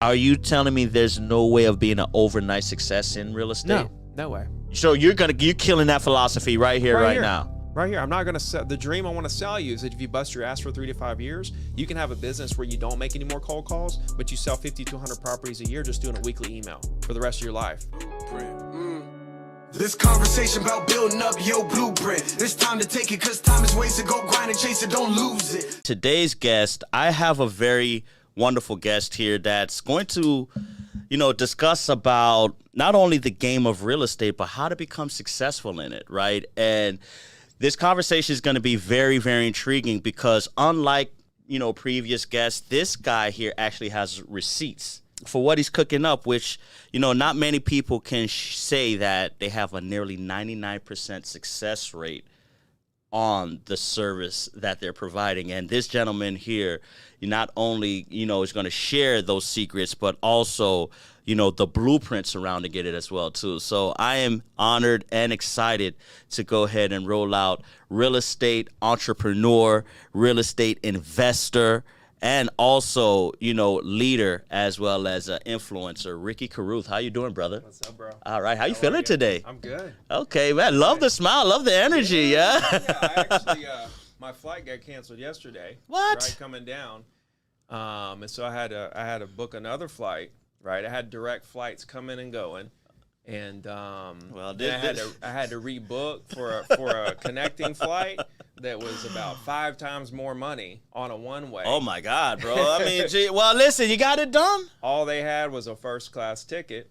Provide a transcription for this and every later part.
Are you telling me there's no way of being an overnight success in real estate? No, no way. So you're killing that philosophy right here, right now. Right here. I'm not gonna sell. The dream I want to sell you is that if you bust your ass for 3 to 5 years, you can have a business where you don't make any more cold calls, but you sell 50 to 100 properties a year just doing a weekly email for the rest of your life. This conversation about building up your blueprint. It's time to take it because time is wasted. Go grind and chase it. Don't lose it. Today's guest, I have a very wonderful guest here that's going to, discuss about not only the game of real estate, but how to become successful in it, right? And this conversation is going to be very, very intriguing because unlike, previous guests, this guy here actually has receipts for what he's cooking up, which, not many people can say that they have a nearly 99% success rate on the service that they're providing. And this gentleman here, not only, is going to share those secrets, but also, the blueprint surrounding it as well, too. So I am honored and excited to go ahead and roll out real estate entrepreneur, real estate investor, and also, leader as well as an influencer, Ricky Carruth. How you doing, brother? What's up, bro? All right. How you feeling today? I'm good. Okay, man. Love the smile. Love the energy. Yeah. I actually, my flight got canceled yesterday. What? Right, coming down. And so I had to book another flight. Right. I had direct flights coming and going. And then I had to rebook for a connecting flight that was about 5 times more money on a one-way. Oh my God, bro! I mean, well, listen, you got it done. All they had was a first-class ticket.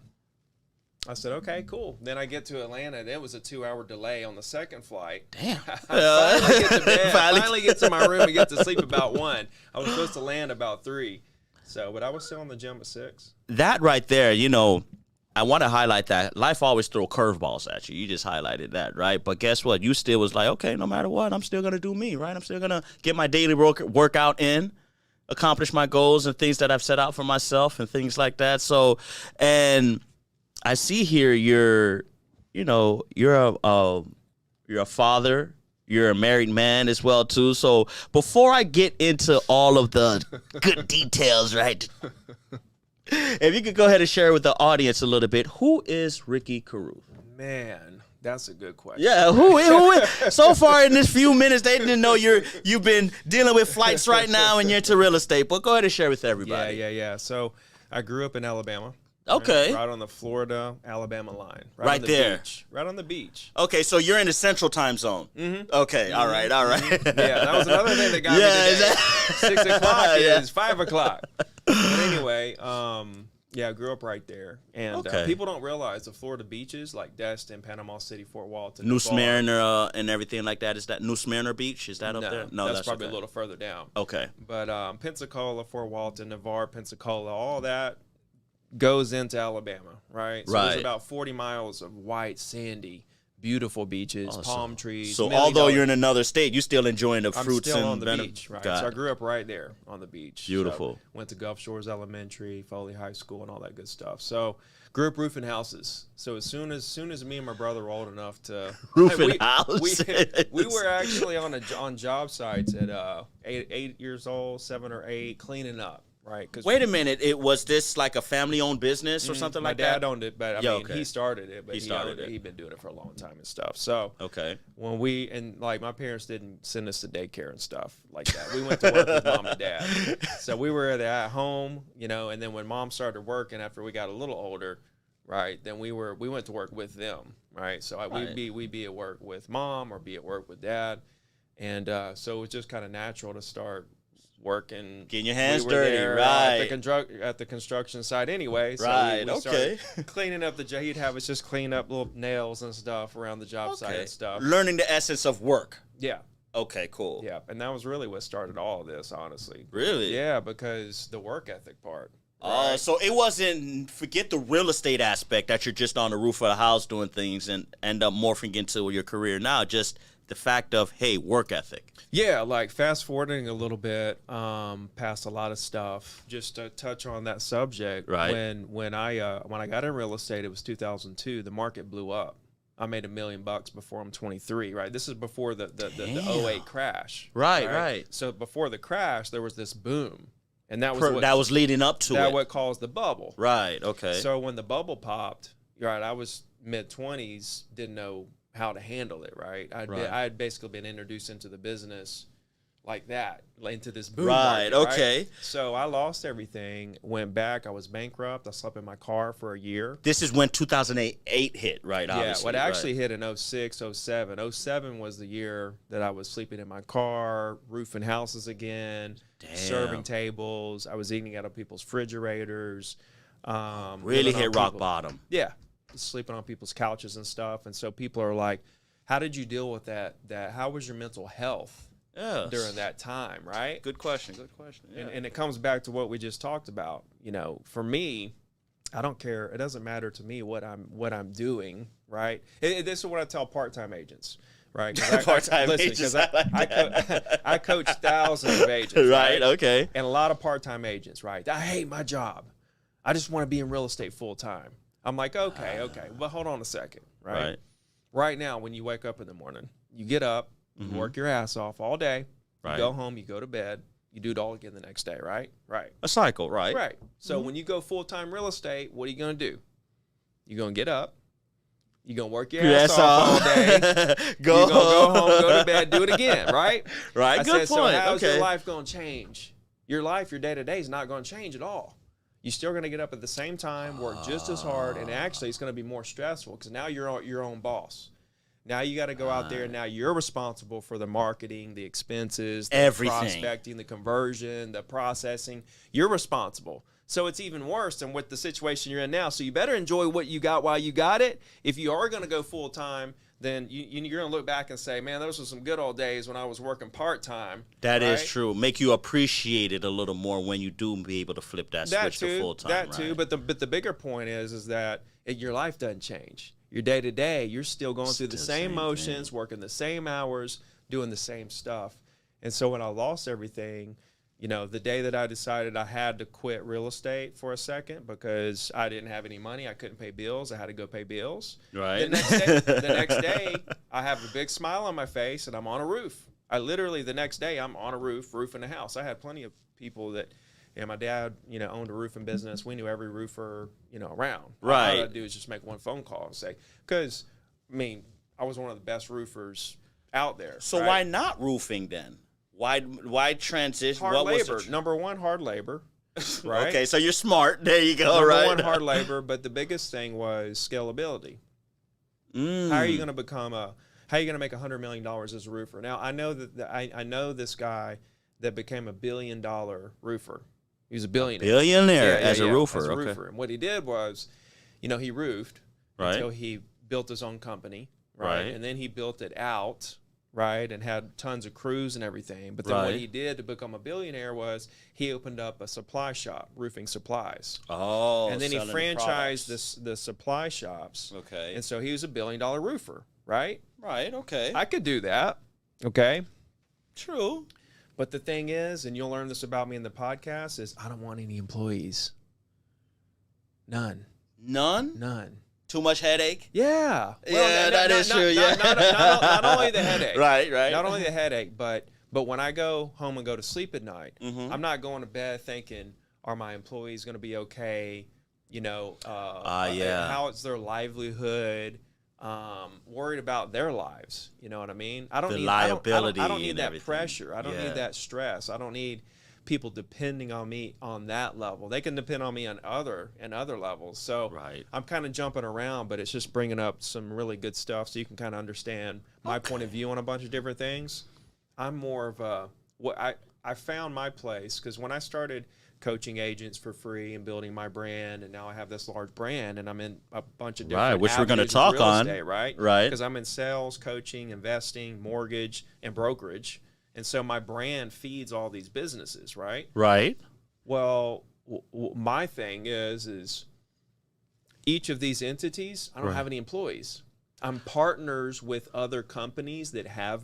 I said, okay, cool. Then I get to Atlanta, and it was a 2-hour delay on the second flight. Damn. I finally get to bed. Finally get to my room and get to sleep about 1. I was supposed to land about 3. So, but I was still on the gym at 6. That right there, I want to highlight that. Life always throw curveballs at you. You just highlighted that, right? But guess what? You still was like, okay, no matter what, I'm still going to do me, right? I'm still going to get my daily workout in, accomplish my goals and things that I've set out for myself and things like that. So, and I see here you're a father. You're a married man as well, too. So before I get into all of the good details, right? If you could go ahead and share with the audience a little bit, who is Ricky Carruth? Man, that's a good question. Yeah, who is? So far in this few minutes, they didn't know you've been dealing with flights right now and you're into real estate. But go ahead and share with everybody. Yeah. So I grew up in Alabama. Okay. Right on the Florida-Alabama line. Right on there. Beach. Right on the beach. Okay, so you're in the central time zone. Mm-hmm. Okay, all right. Yeah, that was another thing that got me today. 6 o'clock is 5 o'clock. But anyway, I grew up right there. And people don't realize the Florida beaches like Destin, Panama City, Fort Walton. New Smyrna and everything like that. Is that New Smyrna Beach? Is that up there? No, that's probably a little further down. Okay. But Pensacola, Fort Walton, Navarre, Pensacola, all that goes into Alabama, right? So there's about 40 miles of white, sandy, beautiful beaches, palm trees. So although you're in another state, you're still enjoying the fruits still and on the beach, right? So I grew up right there on the beach. Beautiful. So went to Gulf Shores Elementary, Foley High School, and all that good stuff. So grew up roofing houses. So as soon as me and my brother were old enough to roofing houses, we were actually on job sites at 8 years old, 7 or 8, cleaning up. Right. Wait a minute. Was this like a family-owned business or something like that? My dad owned it, but he started it. But he'd been doing it for a long time and stuff. So when my parents didn't send us to daycare and stuff like that. We went to work with mom and dad. So we were at home, and then when mom started working after we got a little older, right, then we went to work with them, right? So we'd be at work with mom or be at work with dad, and so it was just kind of natural to start working, getting your hands dirty, right? At the construction site, anyway. So we started cleaning up he'd have us just clean up little nails and stuff around the job site and stuff. Learning the essence of work. Yeah. Okay, cool. Yeah, and that was really what started all of this, honestly. Really? Yeah, because the work ethic part. Oh, right? So it wasn't, forget the real estate aspect that you're just on the roof of the house doing things and end up morphing into your career now, just the fact of, hey, work ethic. Yeah, like fast forwarding a little bit, past a lot of stuff, just to touch on that subject. Right. When I got in real estate, it was 2002. The market blew up. I made $1 million before I'm 23. Right. This is before the '08 crash. Right. So before the crash, there was this boom. And that was leading up to that what caused the bubble. Right. Okay. So when the bubble popped, right, I was mid-20s, didn't know how to handle it, right? I had basically been introduced into the business like that, into this boom market, okay. Right? So I lost everything, went back, I was bankrupt, I slept in my car for a year. This is when 2008 hit, right? Yeah, what actually hit in 06, 07. 07 was the year that I was sleeping in my car, roofing houses again, serving tables. I was eating out of people's refrigerators. Really hit rock bottom. Yeah, sleeping on people's couches and stuff. And so people are like, how did you deal with that? How was your mental health? Yes. During that time, right? Good question. Yeah. And it comes back to what we just talked about. You know, for me, I don't care. It doesn't matter to me what I'm doing, right? This is what I tell part-time agents, right? Part-time agents. I coach thousands of agents, right? Okay. And a lot of part-time agents, right? I hate my job. I just want to be in real estate full-time. I'm like, okay, but hold on a second, right? Right now, when you wake up in the morning, you get up. You work your ass off all day. You go home, you go to bed, you do it all again the next day, right? Right. A cycle, right? Right. So when you go full-time real estate, what are you going to do? You're going to get up. You're going to work your ass off all day. You're going to go home, go to bed, do it again, right? Right. Good point. So how's your life going to change? Your life, your day-to-day is not going to change at all. You're still going to get up at the same time, work just as hard, and actually it's going to be more stressful because now you're your own boss. Now you got to go out there, and now you're responsible for the marketing, the expenses, the everything, prospecting, the conversion, the processing. You're responsible. So it's even worse than with the situation you're in now. So you better enjoy what you got while you got it. If you are going to go full-time, then you're going to look back and say, man, those were some good old days when I was working part-time. That is true. Make you appreciate it a little more when you do be able to flip that switch to full-time. That too, but the bigger point is that your life doesn't change. Your day-to-day, you're still going through the same motions, working the same hours, doing the same stuff. And so when I lost everything, you know, the day that I decided I had to quit real estate for a second because I didn't have any money, I couldn't pay bills, I had to go pay bills. Right. The next day, I have a big smile on my face and I'm on a roof. I literally, the next day, I'm on a roof, roofing a house. I had plenty of people that, my dad, owned a roofing business. We knew every roofer, around. Right. All I had to do is just make one phone call and say, because, I was one of the best roofers out there. So why not roofing then? Why transition? Hard labor. Number one, hard labor. Right. Okay, so you're smart. There you go. Number one, hard labor. But the biggest thing was scalability. How are you going to make $100 million as a roofer? Now, I know that I know this guy that became $1 billion roofer. He was a billionaire. As a roofer. As a okay. roofer. And what he did was, he roofed until he built his own company, right? And then he built it out, right, and had tons of crews and everything. But then what he did to become a billionaire was he opened up a supply shop, roofing supplies. Oh, and then he franchised the supply shops. Okay. And so he was $1 billion roofer, right? Right, okay. I could do that, okay? True. But the thing is, and you'll learn this about me in the podcast, is I don't want any employees. None. Too much headache? Yeah. Well, that is true. Not only the headache. Right. Not only the headache, but when I go home and go to sleep at night, I'm not going to bed thinking, are my employees going to be okay? How is their livelihood? Worried about their lives. You know what I mean? I don't need liability. I don't need that everything. Pressure. I don't need that stress. I don't need people depending on me on that level. They can depend on me on other levels. So I'm kind of jumping around, but it's just bringing up some really good stuff so you can kind of understand my point of view on a bunch of different things. I'm more of I found my place because when I started coaching agents for free and building my brand, and now I have this large brand, and I'm in a bunch of different which we're going to talk on, right? Because I'm in sales, coaching, investing, mortgage, and brokerage, and so my brand feeds all these businesses, right? Right. Well, my thing is each of these entities, I don't have any employees. I'm partners with other companies that have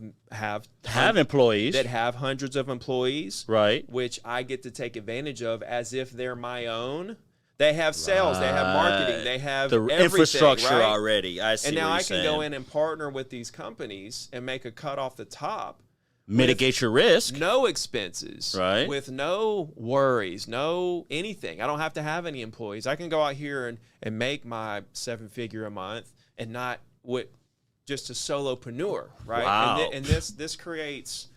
employees, that have hundreds of employees, right? Which I get to take advantage of as if they're my own. They have sales, they have marketing, they have the infrastructure already. I see. And now what I you're can go saying. in and partner with these companies and make a cut off the top mitigate your risk. No expenses. Right. With no worries, no anything. I don't have to have any employees. I can go out here and make my 7-figure a month and not with just a solopreneur, right? Wow. And this creates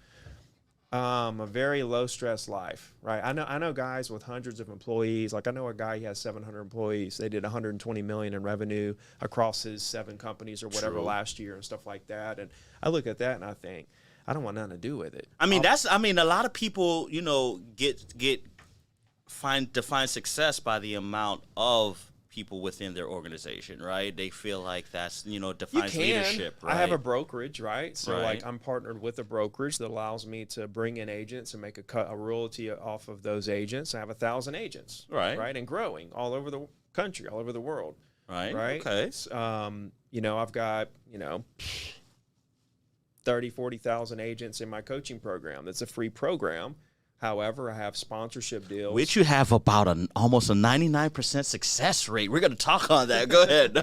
a very low stress life, right? I know guys with hundreds of employees. Like I know a guy, he has 700 employees. They did 120 million in revenue across his 7 companies or whatever last year and stuff like that. And I look at that and I think, I don't want nothing to do with it. I mean, a lot of people, define success by the amount of people within their organization, right? They feel like that's, defines leadership, right? I have a brokerage, right? So like I'm partnered with a brokerage that allows me to bring in agents and make a royalty off of those agents. I have 1,000 agents, right? And growing all over the country, all over the world. Right. Okay. I've got, 30, 40,000 agents in my coaching program. That's a free program. However, I have sponsorship deals. Which you have about almost a 99% success rate. We're going to talk on that. Go ahead.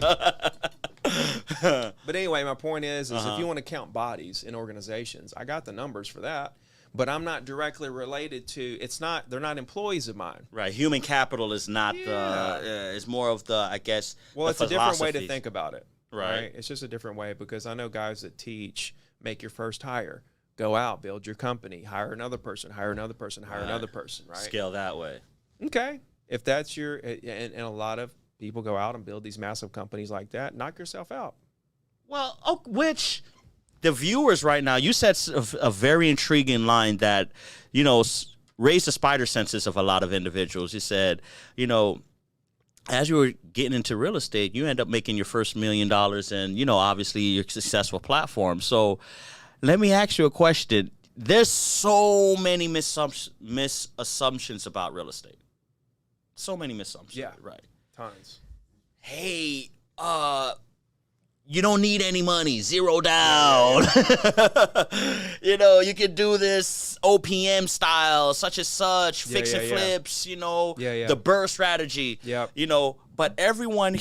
But anyway, my point is if you want to count bodies in organizations, I got the numbers for that. But I'm not directly related to. They're not employees of mine. Right. Human capital is not is more of the, I guess. Well, it's a different way to think about it. Right. It's just a different way because I know guys that teach, make your first hire. Go out, build your company, hire another person, hire another person, hire another person, right? Scale that way. Okay. If that's and a lot of people go out and build these massive companies like that, knock yourself out. Well, which the viewers right now, you said a very intriguing line that, raised the spider senses of a lot of individuals. You said, as you were getting into real estate, you end up making your first $1 million and, obviously your successful platform. So let me ask you a question. There's so many misassumptions about real estate. So many misassumptions. Yeah. Right. Tons. Hey, you don't need any money, 0 down. You can do this OPM style, such and such, fix and flips, the BRRRR strategy. Yep. But everyone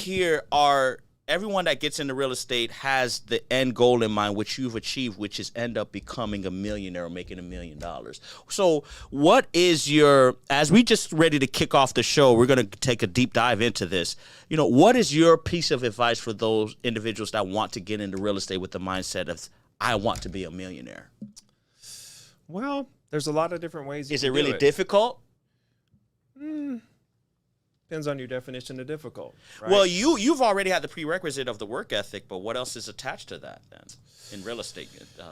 that gets into real estate has the end goal in mind, which you've achieved, which is end up becoming a millionaire or making $1 million. So what is as we just ready to kick off the show, we're going to take a deep dive into this. What is your piece of advice for those individuals that want to get into real estate with the mindset of, I want to be a millionaire? Well, there's a lot of different ways. Is it really difficult? Depends on your definition of difficult. Right? Well, you've already had the prerequisite of the work ethic, but what else is attached to that then, in real estate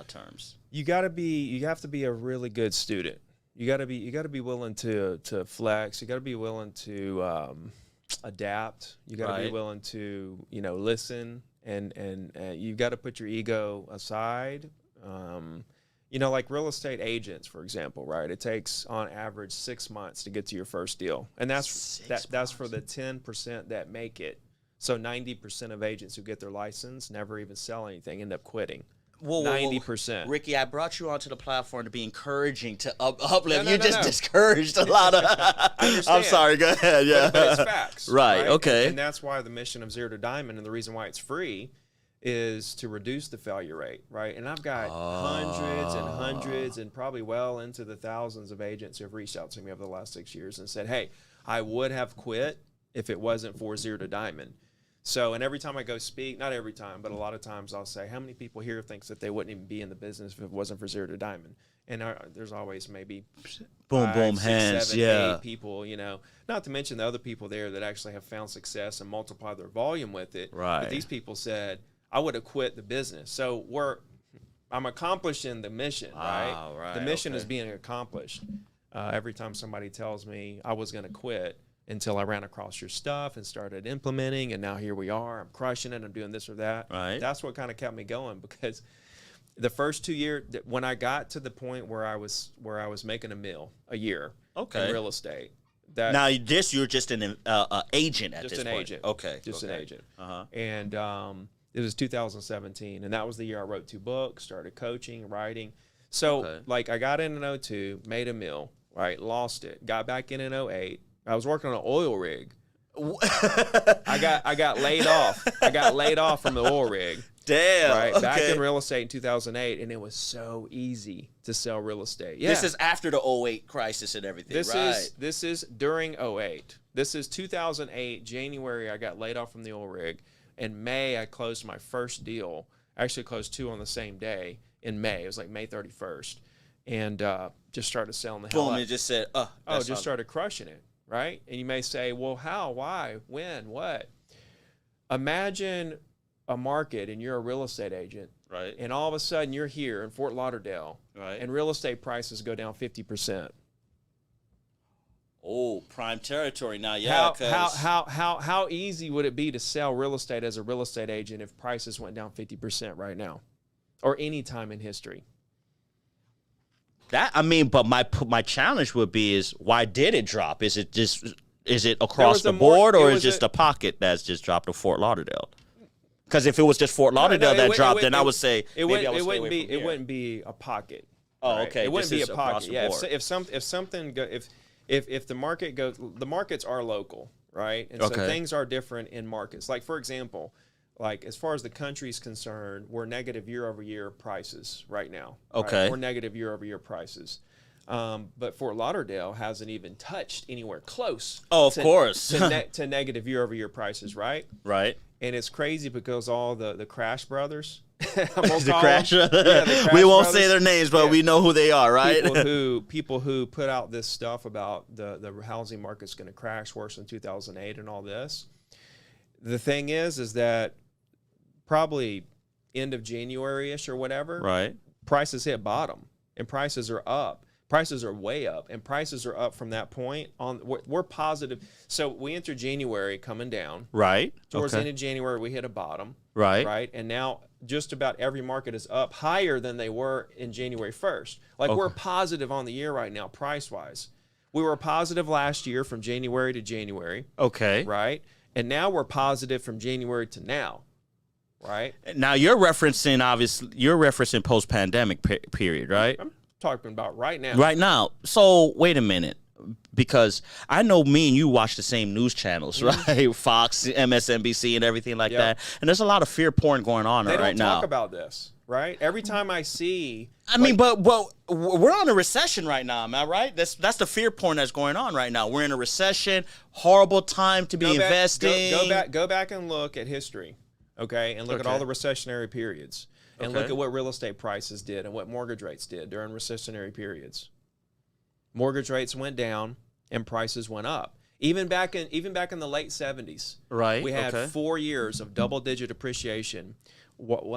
terms? You have to be a really good student. You got to be willing to flex. You got to be willing to adapt. You got to be willing to listen, and you've got to put your ego aside. Like real estate agents, for example, right? It takes on average 6 months to get to your first deal. And that's for the 10% that make it. So 90% of agents who get their license never even sell anything, end up quitting. 90%. Ricky, I brought you onto the platform to be encouraging, to uplift. You just discouraged a lot of. I'm sorry. Go ahead. Yeah, but it's facts. Right. Okay. And that's why the mission of Zero to Diamond, and the reason why it's free, is to reduce the failure rate, right? And I've got hundreds and probably well into the thousands of agents who have reached out to me over the last 6 years and said, hey, I would have quit if it wasn't for Zero to Diamond. So, and every time I go speak, not every time, but a lot of times I'll say, how many people here thinks that they wouldn't even be in the business if it wasn't for Zero to Diamond? And there's always maybe boom, 5, 6, hands, 7, 8 people, not to mention the other people there that actually have found success and multiply their volume with it. Right. But these people said, I would have quit the business. So I'm accomplishing the mission, right? The mission is being accomplished. Every time somebody tells me I was going to quit until I ran across your stuff and started implementing, and now here we are. I'm crushing it. I'm doing this or that. Right. That's what kind of kept me going, because the first 2 years, when I got to the point where I was making $1 million a year in real estate. Now you're just an agent at this point. Just an agent. Okay. Just an agent. And it was 2017, and that was the year I wrote 2 books, started coaching, writing. So, I got in 2002, made $1 million, right? Lost it. Got back in 2008. I was working on an oil rig. I got laid off. I got laid off from the oil rig. Damn. Right? Okay. Back in real estate in 2008, and it was so easy to sell real estate. Yeah. This is after the 08 crisis and everything, This is during 08. This is 2008, January, I got laid off from the oil rig. In May, I closed my first deal. I actually closed 2 on the same day in May. It was like May 31st. And just started selling the hell Boom, up. it just said, just started crushing it, right? And you may say, well, how, why, when, what? Imagine a market and you're a real estate agent. Right. And all of a sudden you're here in Fort Lauderdale. Right. And real estate prices go down 50%. Oh, prime territory now. Yeah. How easy would it be to sell real estate as a real estate agent if prices went down 50% right now, or any time in history? But my challenge would be is why did it drop? Is it across the board, or is it just a pocket that's just dropped to Fort Lauderdale? Because if it was just Fort Lauderdale that dropped, then I would say it wouldn't be a pocket. Oh, right? Okay. It wouldn't be a pocket. Yeah. If the market goes, the markets are local, right? And so things are different in markets. Like, for example, like as far as the country's concerned, we're negative year-over-year prices right now. Okay. Right? We're negative year-over-year prices. But Fort Lauderdale hasn't even touched anywhere close. Oh, of course. to negative year-over-year prices, right? Right. And it's crazy because all the Crash brothers, the Crash we won't say their names, but we know who they are, right? People who put out this stuff about the housing market's going to crash worse than 2008 and all this. The thing is that probably end of January-ish or whatever, right? Prices hit bottom and prices are up. Prices are way up, and prices are up from that point on. We're positive. So we entered January coming down. Right. Towards the end of January, we hit a bottom. Right. Right. And now just about every market is up higher than they were in January 1st. Like we're positive on the year right now, price-wise. We were positive last year from January to January. Okay. Right. And now we're positive from January to now. Right. Now you're referencing post-pandemic period, right? I'm talking about right now. Right now. So wait a minute, because I know me and you watch the same news channels, right? Fox, MSNBC, and everything like that. And there's a lot of fear porn going on right now. They don't talk about this, right? Every time I see, but we're on a recession right now, am I right? That's the fear porn that's going on right now. We're in a recession, horrible time to be investing. Go back and look at history, okay, and look at all the recessionary periods. And look at what real estate prices did and what mortgage rates did during recessionary periods. Mortgage rates went down and prices went up. Even back in the late 70s, right? We had 4 years of double-digit appreciation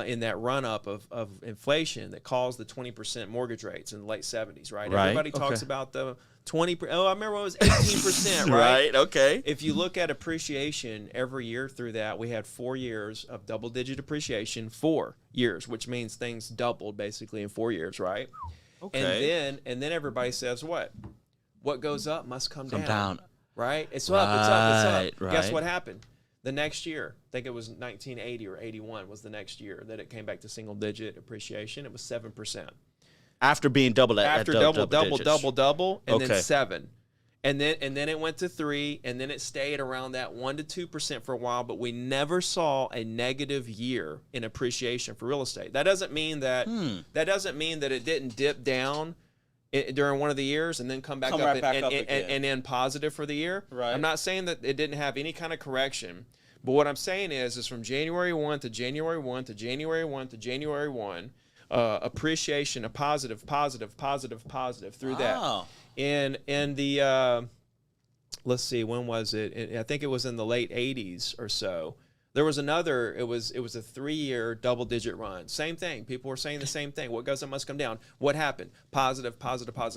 in that run-up of inflation that caused the 20% mortgage rates in the late 70s, right? Everybody talks about the 20%. Oh, I remember it was 18%, right? Right, okay. If you look at appreciation every year through that, we had 4 years of double-digit appreciation, 4 years, which means things doubled basically in 4 years, right? Okay. And then everybody says what? What goes up must come down. Right? It's up, it's up, it's up. Right. Guess what happened? The next year, I think it was 1980 or 81 was the next year that it came back to single-digit appreciation. It was 7%. After being double, and then 7. And then it went to 3, and then it stayed around that 1 to 2% for a while, but we never saw a negative year in appreciation for real estate. That doesn't mean that it didn't dip down during one of the years and then come back up and end positive for the year. Right. I'm not saying that it didn't have any kind of correction, but what I'm saying is from January 1 to January 1 to January 1 to January 1, appreciation, a positive through that. In the let's see, when was it? I think it was in the late 80s or so. There was another. It was a 3-year double-digit run. Same thing. People were saying the same thing. What goes up must come down. What happened? Positive.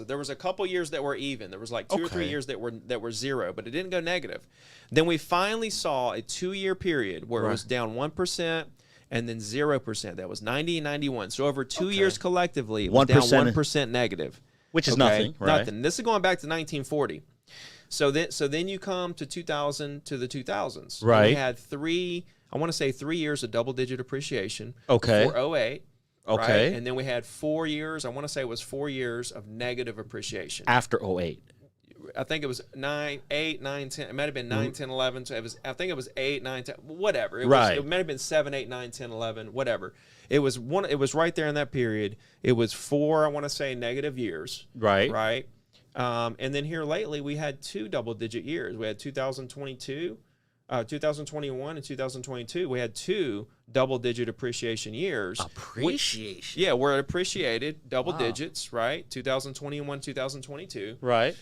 There was a couple years that were even. There was like 2 or 3 years that were zero, but it didn't go negative. Then we finally saw a 2-year period where it was down 1%. And then 0%. That was 90 and 91. So over 2 years collectively, it was down 1% negative. Which is nothing, right? Nothing. This is going back to 1940. So then you come to 2000 to the 2000s. Right. We had 3 years of double-digit appreciation. Okay. Before 08. Okay. Right? And then we had 4 years, I want to say it was 4 years of negative appreciation. After 08. I think it was 9, 8, 9, 10. It might have been 9, 10, 11. So I think it was 8, 9, 10, whatever. It might have been 7, 8, 9, 10, 11, whatever. It was right there in that period. It was 4, I want to say, negative years. Right. Right. And then here lately, we had 2 double-digit years. We had 2021 and 2022. We had 2 double-digit appreciation years. Appreciation? Yeah, we're appreciated double digits, right? 2021, 2022. Right.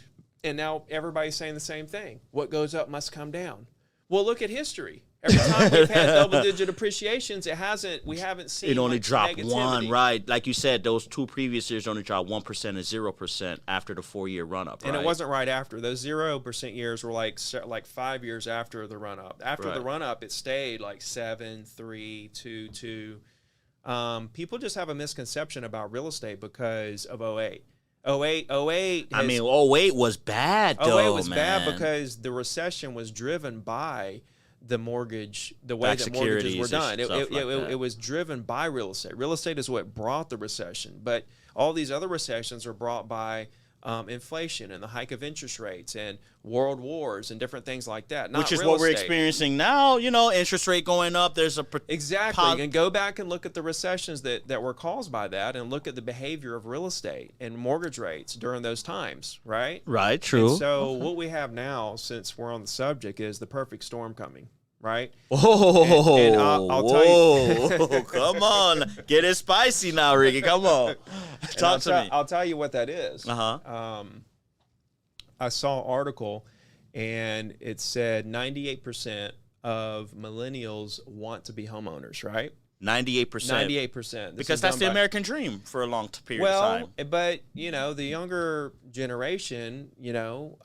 And now everybody's saying the same thing. What goes up must come down. Well, look at history. Every time we've had double-digit appreciations, we haven't seen it only dropped negativity. 1, right? Like you said, those 2 previous years only dropped 1% and 0% after the 4-year run-up, right? And it wasn't right after. Those 0% years were like 5 years after the run-up. After the run-up, it stayed like 7, 3, 2, 2. People just have a misconception about real estate because of 08. 08 I mean, 08 was bad, though, 08 was bad because the recession was driven by the mortgage, the way that mortgages were done. It was driven by real estate. Real estate is what brought the recession. But all these other recessions are brought by inflation and the hike of interest rates and world wars and different things like that. Which is what we're experiencing now. You know, interest rate going up. There's a exactly. And go back and look at the recessions that were caused by that, and look at the behavior of real estate and mortgage rates during those times. Right. Right. True. And so what we have now, since we're on the subject, is the perfect storm coming. Right? Oh, and I'll tell you. Come on. Get it spicy now, Ricky. Come on. Talk to me. I'll tell you what that is. Uh-huh. I saw an article, and it said 98% of millennials want to be homeowners, right? 98%. 98%. Because that's the American dream for a long period of time. Well, but, you know, the younger generation, you know,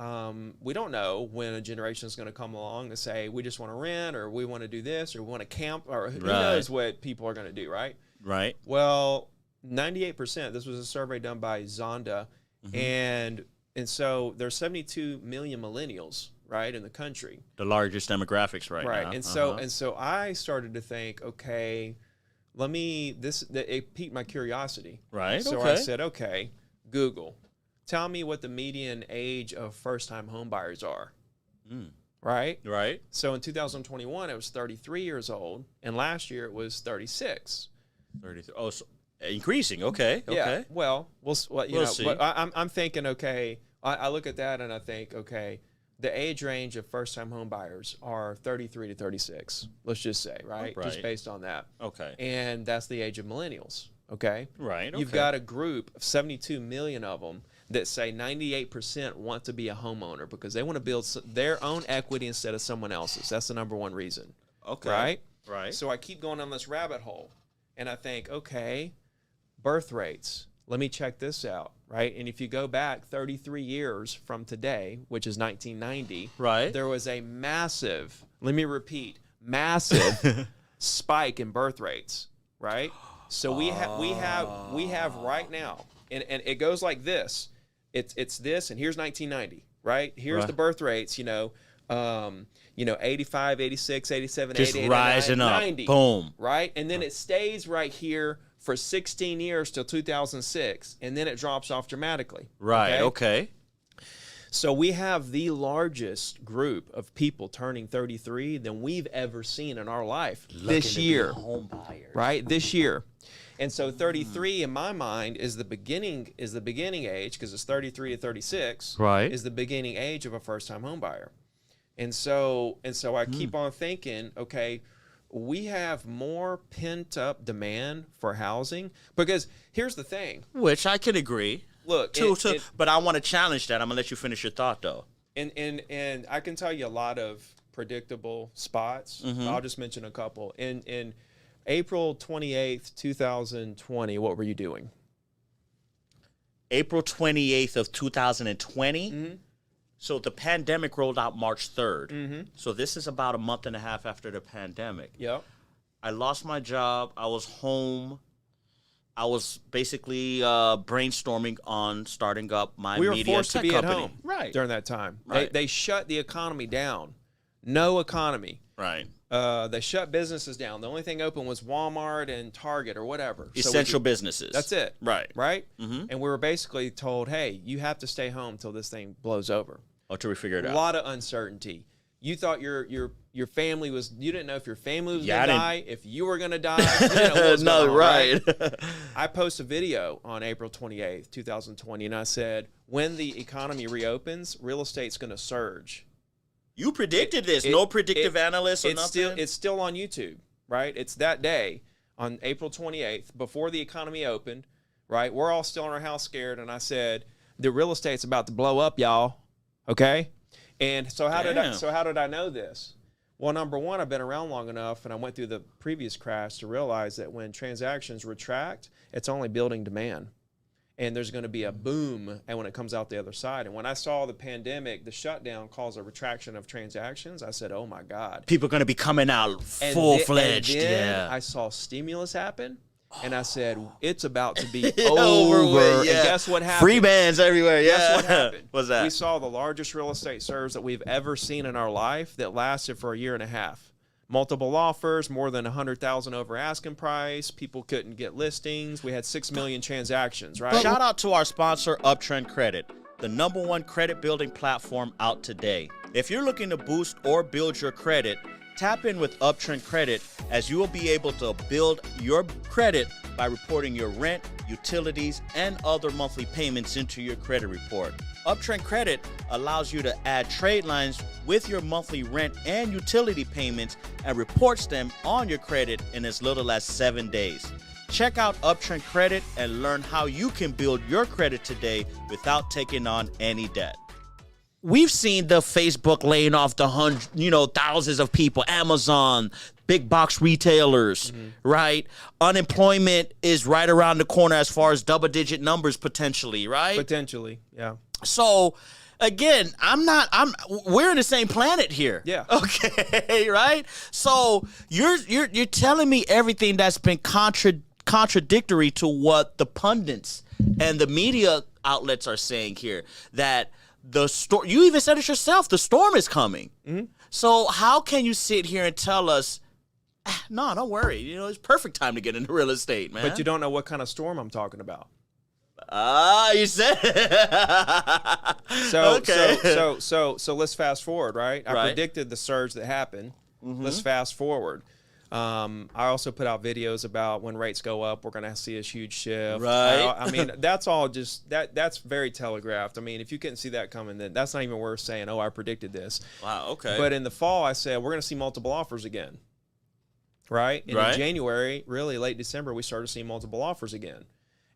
we don't know when a generation is going to come along and say, we just want to rent, or we want to do this, or we want to camp, or who knows what people are going to do, right? Right. Well, 98%, this was a survey done by Zonda, and so there's 72 million millennials, right, in the country. The largest demographics right now. Right, and so I started to think, okay, it piqued my curiosity. Right, so I said, okay, Google, tell me what the median age of first-time home buyers are. Right? Right. So in 2021, it was 33 years old, and last year it was 36. 33. Oh, so increasing. Okay. Yeah. Well, we'll see. But I'm thinking, okay, I look at that and I think, okay, the age range of first-time home buyers are 33 to 36, let's just say, right? Just based on that. Okay. And that's the age of millennials, okay? Right, okay. You've got a group of 72 million of them that say 98% want to be a homeowner because they want to build their own equity instead of someone else's. That's the number one reason. Okay. Right? Right. So I keep going on this rabbit hole, and I think, okay, birth rates. Let me check this out, right? And if you go back 33 years from today, which is 1990, right, there was a massive, let me repeat, massive spike in birth rates, right? So we have right now, and it goes like this. It's this, and here's 1990, right? Here's the birth rates, 85, 86, 87, just 88, rising 89, up, 90, boom, right? And then it stays right here for 16 years till 2006, and then it drops off dramatically. Right, okay. So we have the largest group of people turning 33 than we've ever seen in our life this year. Home buyers. Right, this year. And so 33 in my mind is the beginning age, because it's 33 to 36, right, is the beginning age of a first-time home buyer. And so I keep on thinking, okay, we have more pent-up demand for housing, because here's the thing. Which I can agree. Look, but I want to challenge that. I'm going to let you finish your thought, though. And I can tell you a lot of predictable spots. I'll just mention a couple. In April 28th, 2020, what were you doing? April 28th of 2020? So the pandemic rolled out March 3rd. So this is about a month and a half after the pandemic. Yep. I lost my job. I was home. I was basically brainstorming on starting up my media tech company. We were forced to be company. At home right. during that time. Right. They shut the economy down. No economy. Right. They shut businesses down. The only thing open was Walmart and Target or whatever. Essential businesses. That's it. Right. Right? Mm-hmm. And we were basically told, hey, you have to stay home till this thing blows over. Until we figure it out. A lot of uncertainty. You thought your family was, you didn't know if your family was going to die, if you were going to die. You didn't know what was going on, right? I posted a video on April 28th, 2020, and I said, when the economy reopens, real estate's going to surge. You predicted this. No predictive analyst or nothing? It's still on YouTube, right? It's that day on April 28th, before the economy opened, right? We're all still in our house scared, and I said, the real estate's about to blow up, y'all, okay? And so how did I know this? Well, number one, I've been around long enough, and I went through the previous crash to realize that when transactions retract, it's only building demand. And there's going to be a boom and when it comes out the other side. And when I saw the pandemic, the shutdown cause a retraction of transactions, I said, oh, my God. People are going to be coming out full-fledged. And then I saw stimulus happen. And I said, it's about to be over. And guess what happened? Free bands everywhere. Guess what happened? What's that? We saw the largest real estate surge that we've ever seen in our life that lasted for a year and a half. Multiple offers, more than 100,000 over asking price. People couldn't get listings. We had 6 million transactions, right? Shout out to our sponsor, Uptrend Credit, the #1 credit building platform out today. If you're looking to boost or build your credit, tap in with Uptrend Credit, as you will be able to build your credit by reporting your rent, utilities, and other monthly payments into your credit report. Uptrend Credit allows you to add trade lines with your monthly rent and utility payments and reports them on your credit in as little as 7 days. Check out Uptrend Credit and learn how you can build your credit today without taking on any debt. We've seen the Facebook laying off thousands of people, Amazon, big box retailers, right? Unemployment is right around the corner as far as double-digit numbers potentially, right? Potentially, yeah. So, again, we're in the same planet here. Yeah. Okay, right? So you're telling me everything that's been contradictory to what the pundits and the media outlets are saying here, that the storm, you even said it yourself, the storm is coming. Mm-hmm. So how can you sit here and tell us, no, don't worry, it's perfect time to get into real estate, man? But you don't know what kind of storm I'm talking about. You said So let's fast forward, right? I predicted the surge that happened. Mm-hmm. Let's fast forward. I also put out videos about when rates go up, we're going to see a huge shift. Right. I mean, that's all just that's very telegraphed. I mean, if you couldn't see that coming, then that's not even worth saying, oh, I predicted this. Wow, okay. But in the fall, I said we're going to see multiple offers again. Right? And in January, really late December, we started seeing multiple offers again.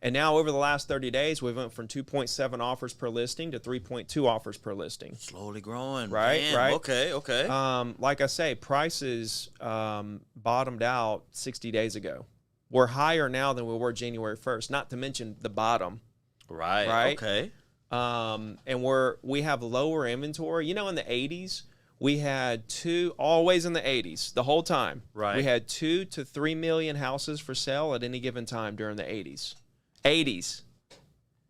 And now over the last 30 days, we went from 2.7 offers per listing to 3.2 offers per listing. Slowly growing. Right, Damn. right. Okay. Like I say, prices bottomed out 60 days ago. We're higher now than we were January 1st, not to mention the bottom. Right. Okay. And we have lower inventory. In the 80s, we had always in the 80s, the whole time. Right. We had 2 to 3 million houses for sale at any given time during the 80s. 80s.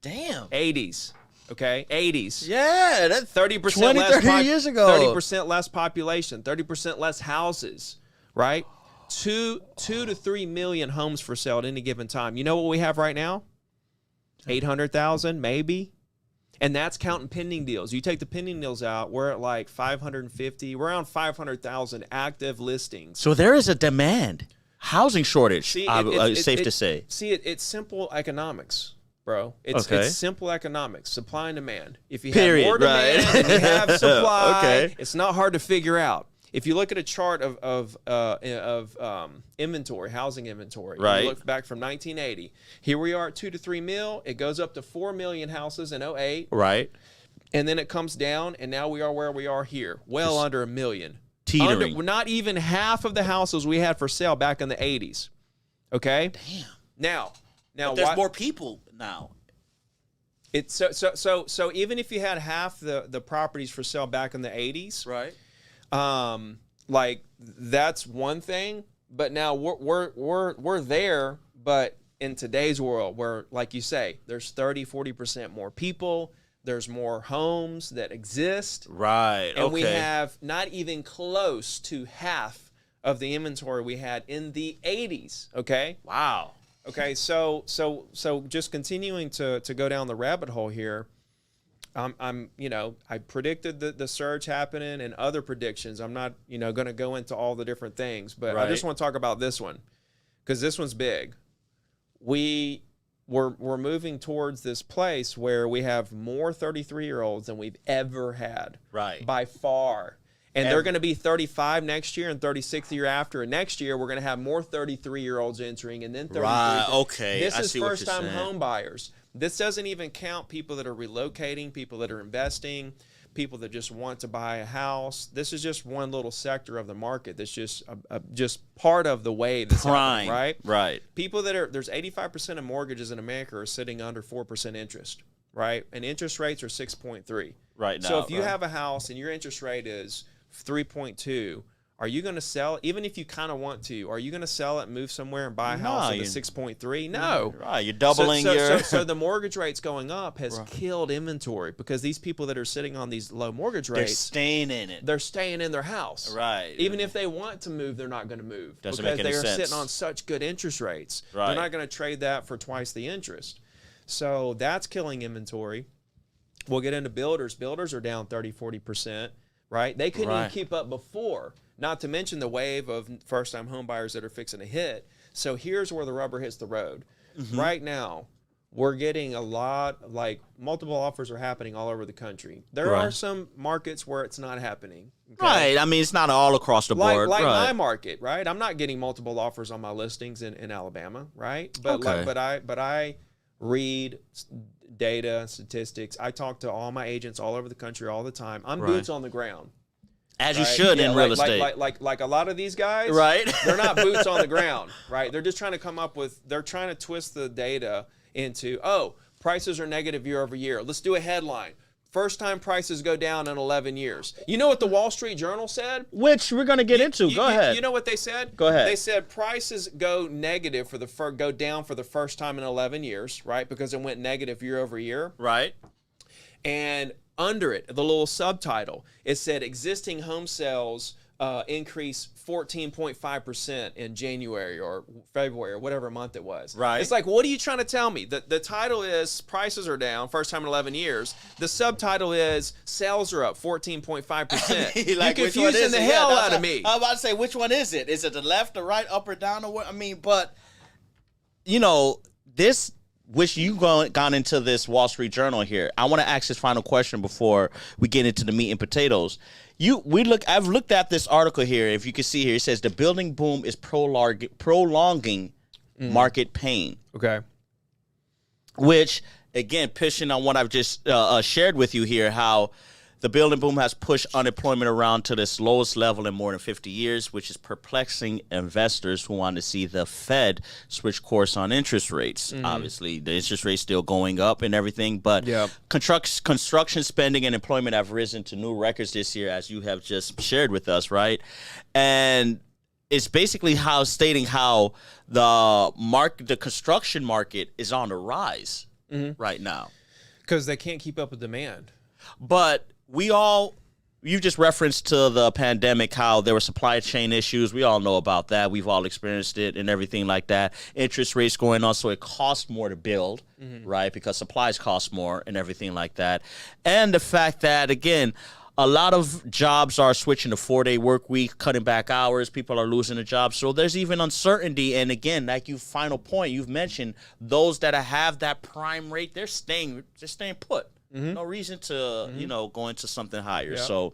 Damn. 80s. Okay? 80s. Yeah, that's 30% 20, less 30 years ago. 30% less population, 30% less houses, right? 2 to 3 million homes for sale at any given time. You know what we have right now? 800,000 maybe. And that's counting pending deals. You take the pending deals out, we're at like 550. We're around 500,000 active listings. So there is a demand. Housing shortage, safe to say. See, it's simple economics, bro. It's simple economics, supply and demand. If you have more demand and you have supply, it's not hard to figure out. If you look at a chart of inventory, housing inventory, you look back from 1980, here we are at 2 to 3 mil. It goes up to 4 million houses in 2008. Right. And then it comes down, and now we are where we are here, well under a million. Teetering. Not even half of the houses we had for sale back in the 80s. Okay? Damn. Now but there's more people now. It's so even if you had half the properties for sale back in the 80s, right? Like that's one thing, but now we're there, but in today's world where, like you say, there's 30-40% more people, There's more homes that exist. Right. And we have not even close to half of the inventory we had in the 80s. Okay. Wow. Okay. So just continuing to go down the rabbit hole here. I predicted the surge happening and other predictions. I'm not, going to go into all the different things, but I just want to talk about this one because this one's big. We're moving towards this place where we have more 33-year-olds than we've ever had. Right. By far. And they're going to be 35 next year and 36 the year after. And next year, we're going to have more 33-year-olds entering and then 33. Right. Okay. This is first-time home buyers. This doesn't even count people that are relocating, people that are investing, people that just want to buy a house. This is just one little sector of the market that's just part of the wave that's happening, right? Right. People there's 85% of mortgages in America are sitting under 4% interest, right? And interest rates are 6.3. Right now. So if you have a house and your interest rate is 3.2, are you going to sell, even if you kind of want to, are you going to sell it and move somewhere and buy a house at 6.3? No. Right, you're doubling So the mortgage rates going up has killed inventory because these people that are sitting on these low mortgage rates. They're staying in it. They're staying in their house. Right. Even if they want to move, they're not going to move. Doesn't make any sense. Because they are sitting on such good interest rates. Right. They're not going to trade that for twice the interest. So that's killing inventory. We'll get into builders. Builders are down 30, 40%, right? They couldn't even keep up before. Not to mention the wave of first-time home buyers that are fixing to hit. So here's where the rubber hits the road. Mm-hmm. Right now, we're getting a lot, like multiple offers are happening all over the country. There are some markets where it's not happening. Okay? Right. I mean, it's not all across the board. Like my market, right? I'm not getting multiple offers on my listings in Alabama, right? But but I read data, statistics. I talk to all my agents all over the country all the time. I'm boots on the ground. As you should in real estate. Like a lot of these guys, right? They're not boots on the ground, right? They're just trying to twist the data into, prices are negative year over year. Let's do a headline. First time prices go down in 11 years. You know what the Wall Street Journal said? Which we're going to get into. Go ahead. You know what they said? Go ahead. They said prices go negative go down for the first time in 11 years, right? Because it went negative year over year. Right. And under it, the little subtitle, it said existing home sales increase 14.5% in January or February or whatever month it was. Right. It's like, what are you trying to tell me? The title is prices are down, first time in 11 years. The subtitle is sales are up 14.5%. Like, you're confusing the hell out of me. I was about to say, which one is it? Is it the left, the right, up or down, or what? I mean, but, this... Wish you gone into this Wall Street Journal here. I want to ask this final question before we get into the meat and potatoes. I've looked at this article here. If you can see here, it says the building boom is prolonging market pain. Okay. Which, again, pushing on what I've just shared with you here, how the building boom has pushed unemployment around to this lowest level in more than 50 years, which is perplexing investors who want to see the Fed switch course on interest rates. Mm-hmm. Obviously, the interest rate's still going up and everything, but construction spending and employment have risen to new records this year, as you have just shared with us, right? And it's basically stating how the construction market is on the rise right now. Because they can't keep up with demand. But you just referenced to the pandemic, how there were supply chain issues. We all know about that. We've all experienced it and everything like that. Interest rates going on, so it costs more to build, right? Because supplies cost more and everything like that. And the fact that, again, a lot of jobs are switching to 4-day work week, cutting back hours. People are losing their jobs. So there's even uncertainty. And again, like final point, you've mentioned those that have that prime rate, they're staying put. Mm-hmm. No reason to, go into something higher. Yep. So,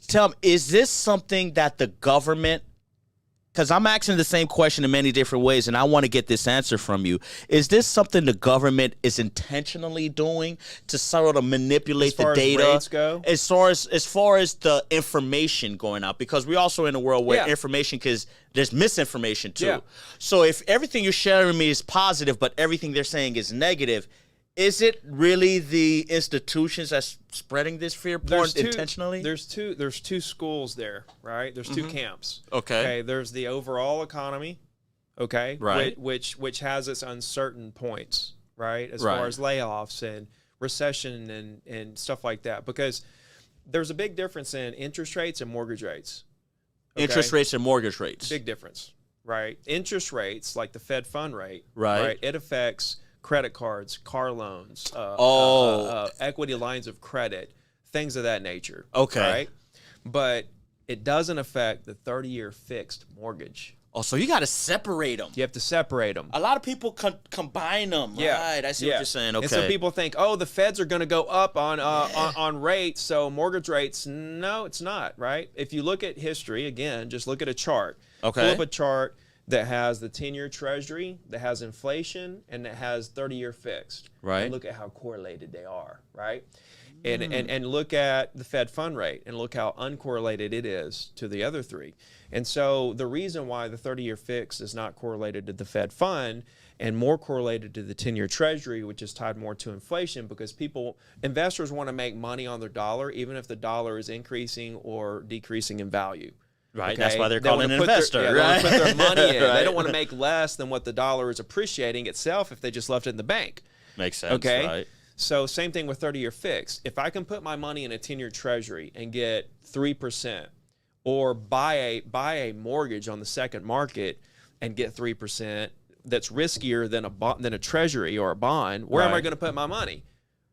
tell me, is this something that the government, because I'm asking the same question in many different ways, and I want to get this answer from you. Is this something the government is intentionally doing to sort of manipulate the data? As rates go? As far as the information going out, because we're also in a world where information, because there's misinformation too. Yeah. So if everything you're sharing with me is positive, but everything they're saying is negative, is it really the institutions that's spreading this fear porn intentionally? There's two schools there, right? There's two camps. Okay. There's the overall economy, okay, right, which has its uncertain points, right? As far as layoffs and recession and stuff like that, because there's a big difference in interest rates and mortgage rates. Okay? Interest rates and mortgage rates. Big difference, right? Interest rates, like the Fed fund rate, right? It affects credit cards, car loans, equity lines of credit, things of that nature. Okay. Right? But it doesn't affect the 30-year fixed mortgage. Oh, so you got to separate them. You have to separate them. A lot of people combine them. Yeah. Right. I see what you're saying. Okay. And so people think, oh, the Feds are going to go up on rates, so mortgage rates. No, it's not, right? If you look at history, again, just look at a chart. Okay. Pull up a chart that has the 10-year Treasury, that has inflation, and that has 30-year fixed. Right. And look at how correlated they are, right? And look at the Fed fund rate and look how uncorrelated it is to the other three. And so the reason why the 30-year fix is not correlated to the Fed fund and more correlated to the 10-year Treasury, which is tied more to inflation, because investors want to make money on their dollar, even if the dollar is increasing or decreasing in value. Right, okay? That's why they're called an investor. They want to put their money in. Right. They don't want to make less than what the dollar is appreciating itself if they just left it in the bank. Makes sense, okay? Right. So same thing with 30-year fix. If I can put my money in a 10-year Treasury and get 3%, or buy a mortgage on the second market and get 3%, that's riskier than a Treasury or a bond, where am I going to put my money?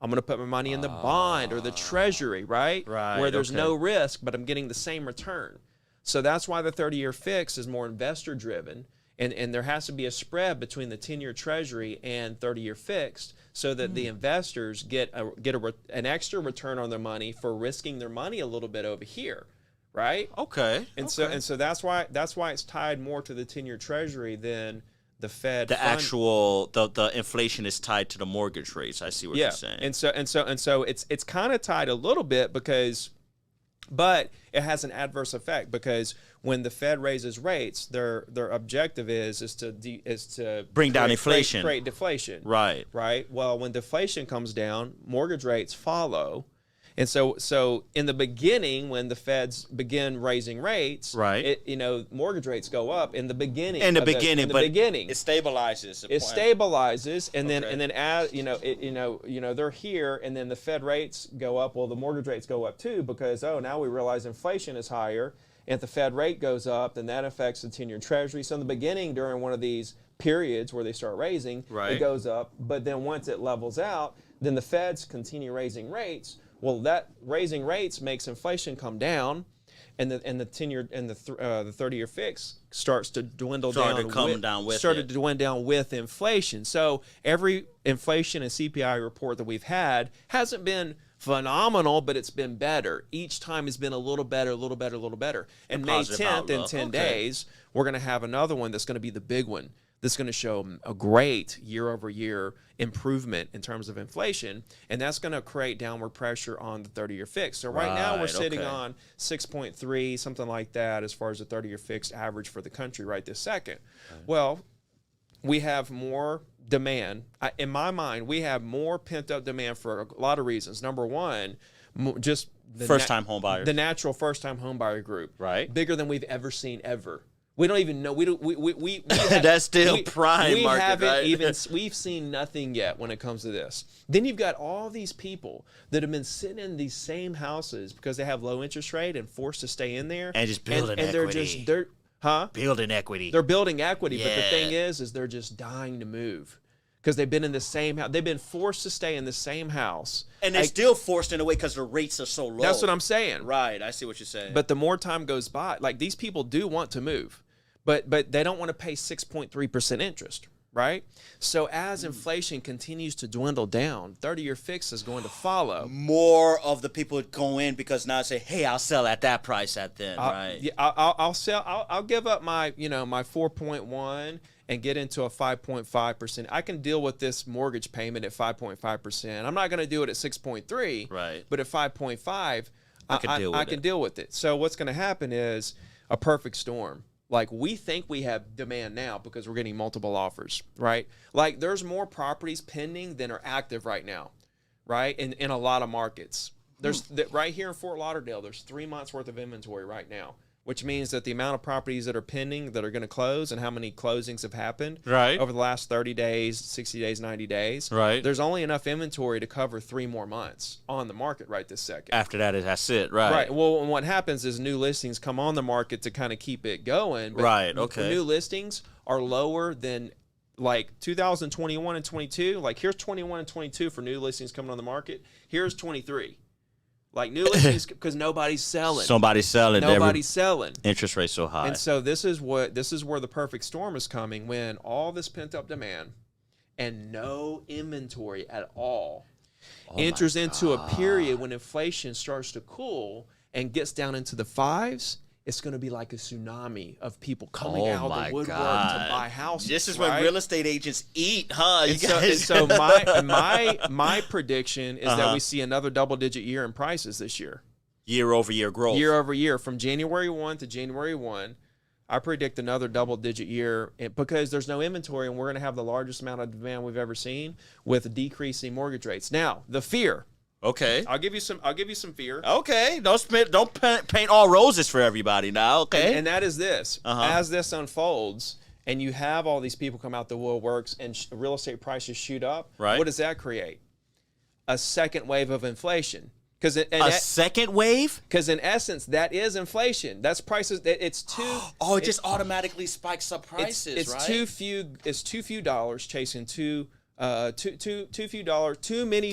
I'm going to put my money in the bond or the Treasury, right? Where there's no risk, but I'm getting the same return. So that's why the 30-year fix is more investor-driven, and there has to be a spread between the 10-year Treasury and 30-year fixed, so that the investors get an extra return on their money for risking their money a little bit over here, right? Okay. And so that's why it's tied more to the 10-year Treasury than the Fed. The actual the inflation is tied to the mortgage rates. I see what you're saying. And so it's kind of tied a little bit but it has an adverse effect, because when the Fed raises rates, their objective is to bring down inflation, create deflation. Right. Well, when deflation comes down, mortgage rates follow, and so in the beginning, when the Feds begin raising rates, right, mortgage rates go up in the beginning. But it stabilizes. It stabilizes, and then as they're here, and then the Fed rates go up. Well, the mortgage rates go up too, because now we realize inflation is higher. And if the Fed rate goes up, then that affects the 10-year Treasury. So in the beginning, during one of these periods where they start raising, it goes up. But then once it levels out, then the Feds continue raising rates. Well, that raising rates makes inflation come down, and the 10-year and the 30-year fix starts to dwindle down. Started to dwindle down with inflation. So every inflation and CPI report that we've had hasn't been phenomenal, but it's been better. Each time has been a little better. And May 10th, in 10 days, we're going to have another one that's going to be the big one. That's going to show a great year-over-year improvement in terms of inflation, and that's going to create downward pressure on the 30-year fix. So right now we're sitting on 6.3, something like that, as far as the 30-year fixed average for the country right this second. Okay. Well, we have more demand. In my mind, we have more pent-up demand for a lot of reasons. Number one, just the first-time home buyers. The natural first-time home buyer group. Right. Bigger than we've ever seen ever. We don't even know. We that's still prime market, right? We've seen nothing yet when it comes to this. Then you've got all these people that have been sitting in these same houses because they have low interest rate and forced to stay in there. And just building equity. Building equity. They're building equity, but the thing is they're just dying to move. Because they've been in the same house. They've been forced to stay in the same house. And they're still forced in a way because the rates are so low. That's what I'm saying. Right. I see what you're saying. But the more time goes by, like, these people do want to move. But they don't want to pay 6.3% interest, right? So as inflation continues to dwindle down, 30-year fix is going to follow. More of the people go in because now say, hey, I'll sell at that price right? Yeah, I'll sell. I'll give up my 4.1 and get into a 5.5%. I can deal with this mortgage payment at 5.5%. I'm not going to do it at 6.3. Right. But at 5.5, I can deal with it. So what's going to happen is a perfect storm. Like, we think we have demand now because we're getting multiple offers, right? Like, there's more properties pending than are active right now, right? In a lot of markets. There's right here in Fort Lauderdale, there's 3 months worth of inventory right now. which means that the amount of properties that are pending that are going to close and how many closings have happened over the last 30 days, 60 days, 90 days. Right. There's only enough inventory to cover 3 more months on the market right this second. After that, that's it. Right. Right. Well, and what happens is new listings come on the market to kind of keep it going. But right. Okay. New listings are lower than like 2021 and 22. Like here's 21 and 22 for new listings coming on the market. Here's 23. Like new listings because nobody's selling. Somebody's selling. Nobody's selling. Interest rate so high. And so this is where the perfect storm is coming, when all this pent up demand and no inventory at all enters into a period when inflation starts to cool and gets down into the 5s. It's going to be like a tsunami of people coming out of the woodwork to buy houses. This is when real estate agents eat, huh? So my prediction is that we see another double-digit year in prices this year. Year-over-year growth. Year-over-year. From January 1 to January 1, I predict another double-digit year because there's no inventory, and we're going to have the largest amount of demand we've ever seen with decreasing mortgage rates. Now, the fear. Okay. I'll give you some fear. Okay. Don't paint all roses for everybody now. Okay. And that is this. As this unfolds and you have all these people come out the woodworks and real estate prices shoot up, right. What does that create? A second wave of inflation. Second wave? Because in essence, that is inflation. That's prices. It's too. Oh, it just automatically spikes up prices, it's right? It's too few dollars chasing too many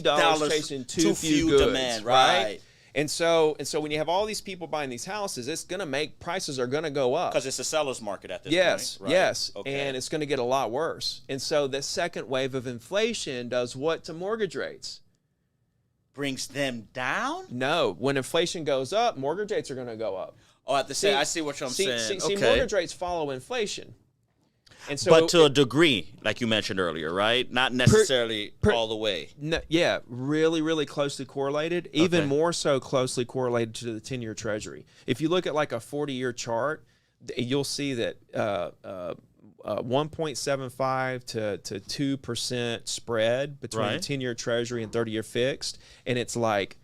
dollars chasing too few goods, demand, right? And so when you have all these people buying these houses, it's going to make prices are going to go up because it's a seller's market at this point. Right? Yes, okay. And it's going to get a lot worse. And so the second wave of inflation does what to mortgage rates? Brings them down? No, when inflation goes up, mortgage rates are going to go up. Oh, I see what you're saying. See, mortgage rates follow inflation. And so, but to a degree, like you mentioned earlier, right? Not necessarily all the way. No, yeah, really, really closely correlated. Even more so closely correlated to the 10-year Treasury. If you look at like a 40-year chart, you'll see that 1.75 to 2% spread between 10-year Treasury and 30-year fixed, and it's like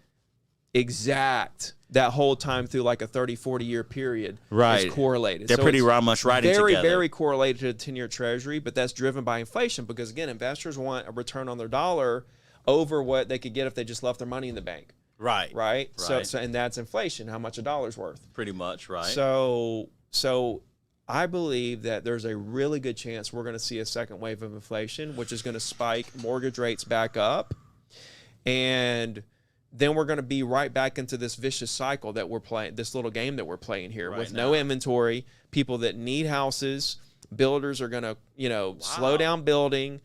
exact. That whole time through like a 30, 40-year period is correlated. They're pretty much riding together. Very correlated to the 10-year Treasury, but that's driven by inflation because, again, investors want a return on their dollar over what they could get if they just left their money in the bank. Right? So and that's inflation, how much a dollar's worth. Pretty much, right. So I believe that there's a really good chance we're going to see a second wave of inflation, which is going to spike mortgage rates back up. And then we're going to be right back into this vicious cycle that we're playing, this little game that we're playing here with no inventory, people that need houses, builders are going to, slow down building,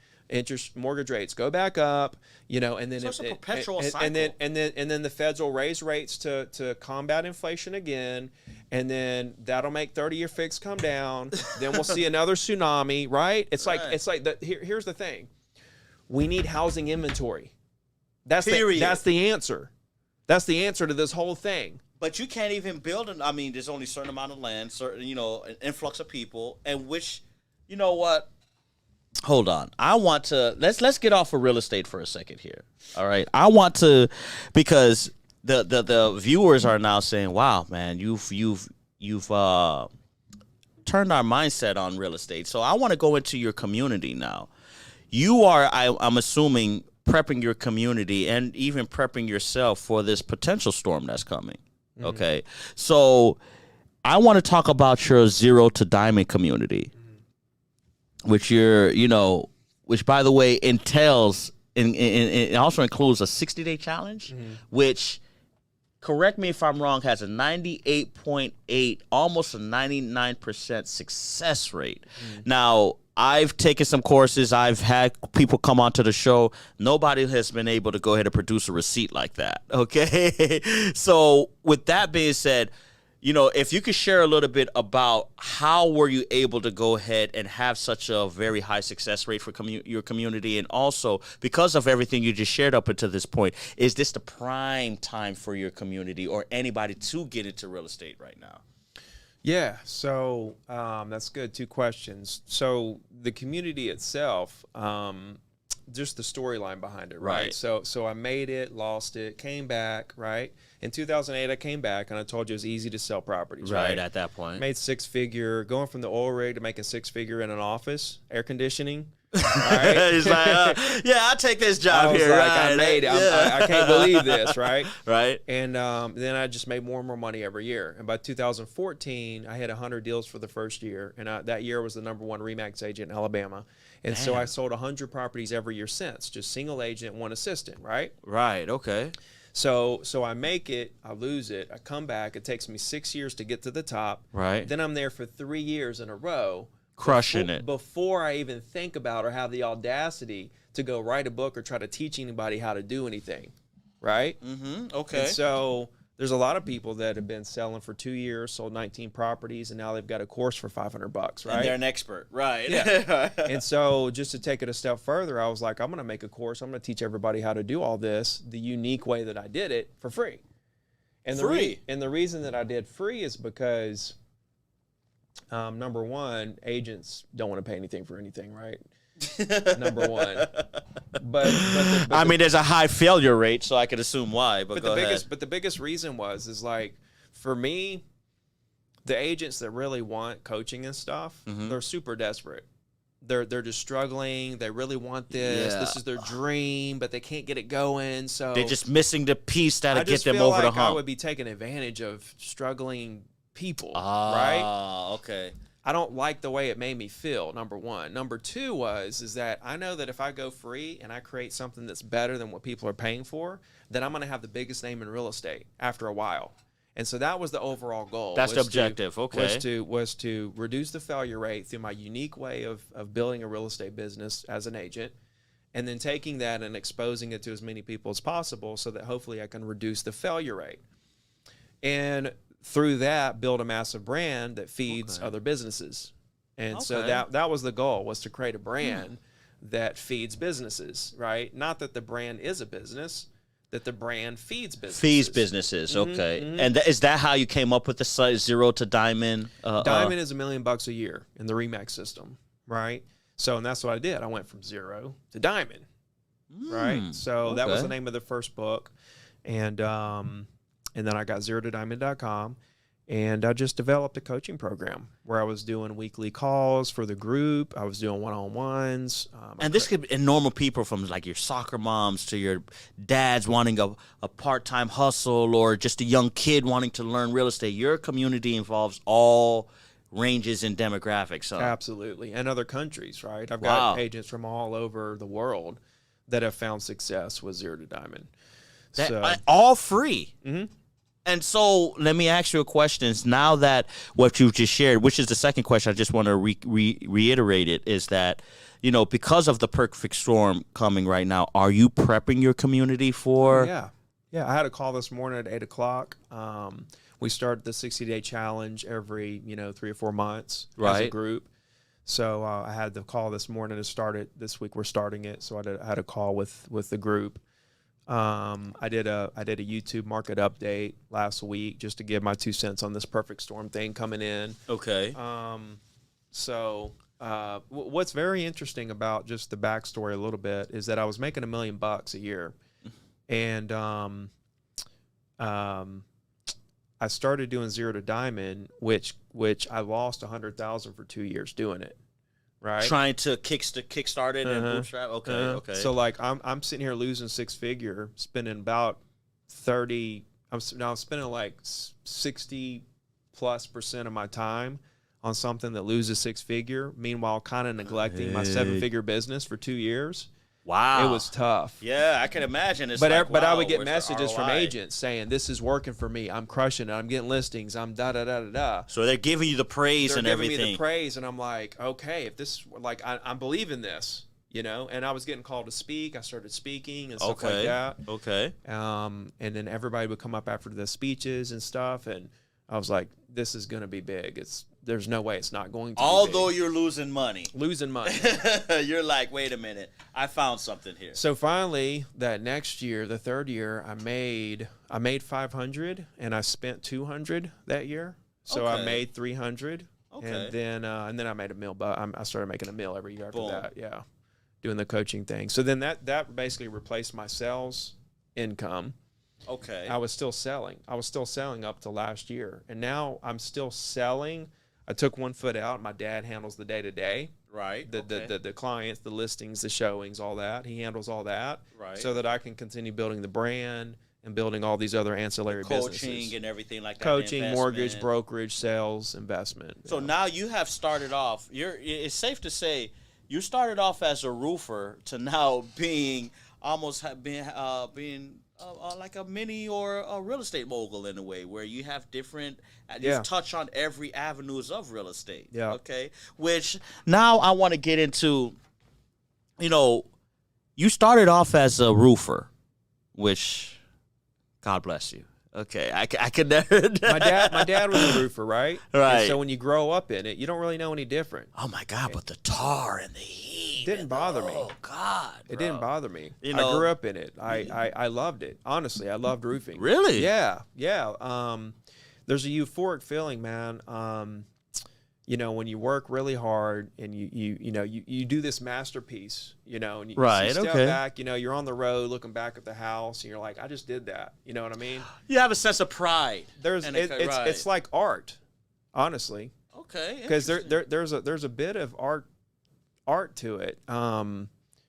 mortgage rates go back up, and then it's a perpetual cycle. And then the feds will raise rates to combat inflation again, and then that'll make 30-year fix come down. Then we'll see another tsunami, right? It's like here's the thing. We need housing inventory. That's the answer. That's the answer to this whole thing. But you can't even build there's only a certain amount of land, an influx of people, and which, you know what? Hold on. I want to let's get off of real estate for a second here. All right. I want to, because the viewers are now saying, "Wow, man, you've turned our mindset on real estate." So I want to go into your community now. You are, I'm assuming, prepping your community and even prepping yourself for this potential storm that's coming. Mm-hmm. Okay. So I want to talk about your Zero to Diamond community, which which by the way entails, it also includes a 60-day challenge, which, correct me if I'm wrong, has a 98.8, almost a 99% success rate. Now, I've taken some courses. I've had people come onto the show. Nobody has been able to go ahead and produce a receipt like that. Okay. So with that being said, if you could share a little bit about how were you able to go ahead and have such a very high success rate for your community, and also because of everything you just shared up until this point, is this the prime time for your community or anybody to get into real estate right now? Yeah, so that's good. 2 questions. So the community itself, just the storyline behind it, right? So I made it, lost it, came back, right? In 2008, I came back, and I told you it was easy to sell properties, right? At that point. Made six-figure, going from the oil rig to making six-figure in an office, air conditioning. Right? He's like, yeah, I'll take this job here. Like, I made it. I can't believe this, right? Right. And then I just made more and more money every year. And by 2014, I had 100 deals for the first year. And that year was the #1 RE/MAX agent in Alabama. And so I sold 100 properties every year since, just single agent, one assistant, right? Right, okay. So I make it, I lose it, I come back. It takes me 6 years to get to the top. Right. Then I'm there for 3 years in a row. Crushing it. Before I even think about or have the audacity to go write a book or try to teach anybody how to do anything, right? Okay. And so there's a lot of people that have been selling for 2 years, sold 19 properties, and now they've got a course for $500, right? And they're an expert, right? Yeah. And so just to take it a step further, I was like, I'm going to make a course. I'm going to teach everybody how to do all this the unique way that I did it for free. And the reason that I did free is because number one, agents don't want to pay anything for anything, right? Number one. But I mean, there's a high failure rate, so I could assume why. But go ahead. But the biggest reason is like, for me, the agents that really want coaching and stuff, they're super desperate. They're just struggling. They really want this. Yeah. This is their dream, but they can't get it going. So they're just missing the piece that'll get them over the hump. I would be taking advantage of struggling people, right? Okay. I don't like the way it made me feel, number one. Number two is that I know that if I go free and I create something that's better than what people are paying for, then I'm going to have the biggest name in real estate after a while. And so that was the overall goal. That's the objective, okay. Was to reduce the failure rate through my unique way of building a real estate business as an agent, and then taking that and exposing it to as many people as possible so that hopefully I can reduce the failure rate. And through that, build a massive brand that feeds other businesses. And so that was the goal, was to create a brand that feeds businesses, right? Not that the brand is a business, that the brand feeds businesses. Feeds businesses, okay. And is that how you came up with the size 0 to diamond? Diamond is $1 million a year in the RE/MAX system, right? So, and that's what I did. I went from 0 to diamond, right? So that was the name of the first book. And then I got 0todiamond.com, and I just developed a coaching program where I was doing weekly calls for the group. I was doing one-on-ones. And this could be normal people, from like your soccer moms to your dads wanting a part-time hustle, or just a young kid wanting to learn real estate. Your community involves all ranges and demographics. Huh? Absolutely. And other countries, right? I've got agents from all over the world that have found success with 0 to Diamond. All free. And so let me ask you a question. Now that what you've just shared, which is the second question, I just want to reiterate it, is that, because of the perfect storm coming right now, are you prepping your community for? Yeah. I had a call this morning at 8 o'clock. We start the 60-day challenge every, 3 or 4 months as a group. So I had the call this morning to start it. This week we're starting it. So I had a call with the group. I did a YouTube market update last week just to give my 2 cents on this perfect storm thing coming in. Okay. So what's very interesting about just the backstory a little bit is that I was making $1 million a year, and I started doing 0 to Diamond, which I lost $100,000 for 2 years doing it. Right. Trying to kickstart it and bootstrap. Okay. So like I'm sitting here losing 6-figure, spending about 30. I'm spending like 60+% of my time on something that loses 6-figure. Meanwhile, kind of neglecting my 7-figure business for 2 years. Wow. It was tough. Yeah, I can imagine. But I would get messages from agents saying, this is working for me. I'm crushing it. I'm getting listings. I'm da-da-da-da-da. So they're giving you the praise and everything. They're giving me the praise, and I'm like, okay, if this, like, I'm believing this, And I was getting called to speak. I started speaking and stuff like that. Okay. And then everybody would come up after the speeches and stuff, and I was like, this is going to be big. There's no way it's not going to Although be big. You're losing money. You're like, wait a minute. I found something here. So finally, that next year, the third year, I made 500 and I spent 200 that year. So I made 300. Okay. And then I made $1 million. I started making $1 million every year after that. Yeah. doing the coaching thing. So then that basically replaced my sales income. Okay. I was still selling up to last year, and now I'm still selling. I took one foot out. My dad handles the day-to-day. Right. The clients, the listings, the showings, all that. He handles all that. Right. So that I can continue building the brand and building all these other ancillary businesses. Coaching and everything like that. Coaching, mortgage, brokerage, sales, investment. So now you have started off, it's safe to say you started off as a roofer to now being almost being like a mini or a real estate mogul in a way, where you have different, you've touched on every avenues of real estate. Yeah. Okay. Which now I want to get into, you started off as a roofer, which God bless you. Okay. I could never. My dad was a roofer, right? Right. And so when you grow up in it, you don't really know any different. Oh my God. But the tar and the heat. Didn't bother me. Oh God. It didn't bother me. I grew up in it. I loved it. Honestly, I loved roofing. Really? Yeah. There's a euphoric feeling, man. When you work really hard and you do this masterpiece, and you step back, you're on the road looking back at the house and you're like, I just did that. You know what I mean? You have a sense of pride. It's like art, honestly. Okay. Because there's a bit of art to it,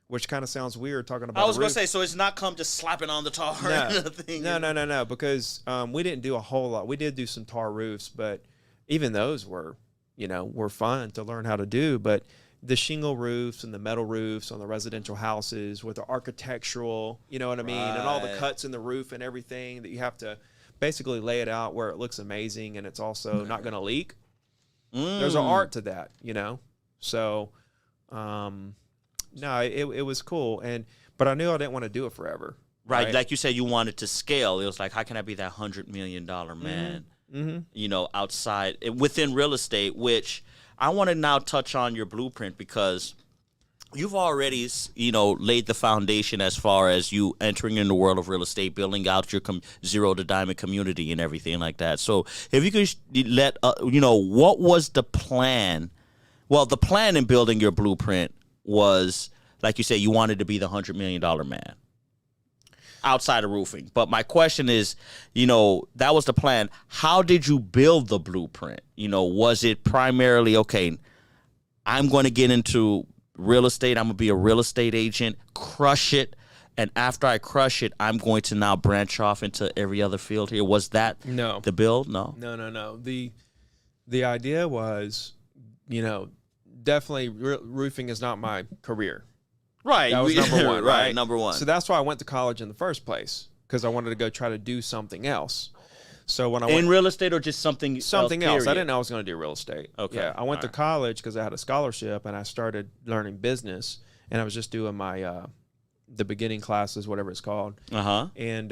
which kind of sounds weird talking about. I was going to say, so it's not come just slapping on the tar. No, because we didn't do a whole lot. We did do some tar roofs, but even those were fun to learn how to do. But the shingle roofs and the metal roofs on the residential houses with the architectural, you know what I mean, and all the cuts in the roof and everything that you have to basically lay it out where it looks amazing and it's also not going to leak. There's an art to that, So, no, it was cool, but I knew I didn't want to do it forever. Right, like you said, you wanted to scale. It was like, how can I be that $100 million man? Mm-hmm. Outside within real estate, which I want to now touch on your blueprint, because you've already, laid the foundation as far as you entering in the world of real estate, building out your zero to diamond community and everything like that. So if you could let, what was the plan? Well, the plan in building your blueprint was, like you said, you wanted to be the $100 million man outside of roofing. But my question is, that was the plan. How did you build the blueprint? Was it primarily, okay, I'm going to get into real estate. I'm going to be a real estate agent, crush it. And after I crush it, I'm going to now branch off into every other field here. Was that the build? No. No. The idea was, definitely roofing is not my career. Right. That was number one, right? Number one. So that's why I went to college in the first place, because I wanted to go try to do something else. So when I went in real estate or just something else. I didn't know I was going to do real estate. Okay. Yeah, I went to college because I had a scholarship and I started learning business, and I was just doing my the beginning classes, whatever it's called. And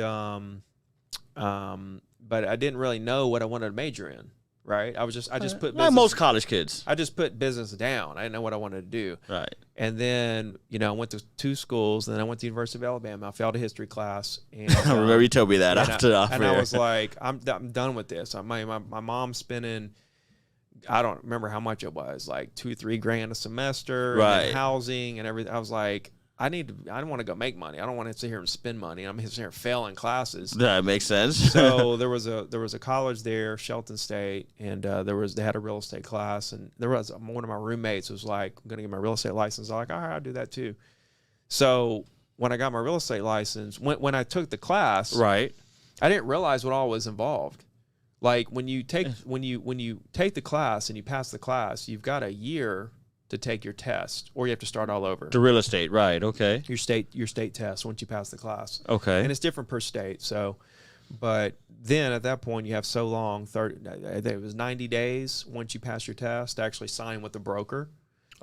but I didn't really know what I wanted to major in. Right, I just put business, like most college kids. I just put business down. I didn't know what I wanted to do. Right, and then I went to 2 schools. Then I went to the University of Alabama. I failed a history class. And, I remember you told me that and I was like, I'm done with this. My mom's spending, I don't remember how much it was, like $2-3 a semester, right, and housing and everything. I was like, I don't want to go make money. I don't want to sit here and spend money. I'm sitting here failing classes. That makes sense. So there was a college there, Shelton State, and they had a real estate class, and there was one of my roommates was like, I'm gonna get my real estate license. I'm like, all right, I'll do that too. So when I got my real estate license, when I took the class, right, I didn't realize what all was involved. Like when you take the class and you pass the class, you've got a year to take your test, or you have to start all over. The real estate, right? Okay. Your state test once you pass the class. Okay. And it's different per state. So, but then at that point you have so long, it was 90 days once you pass your test to actually sign with the broker.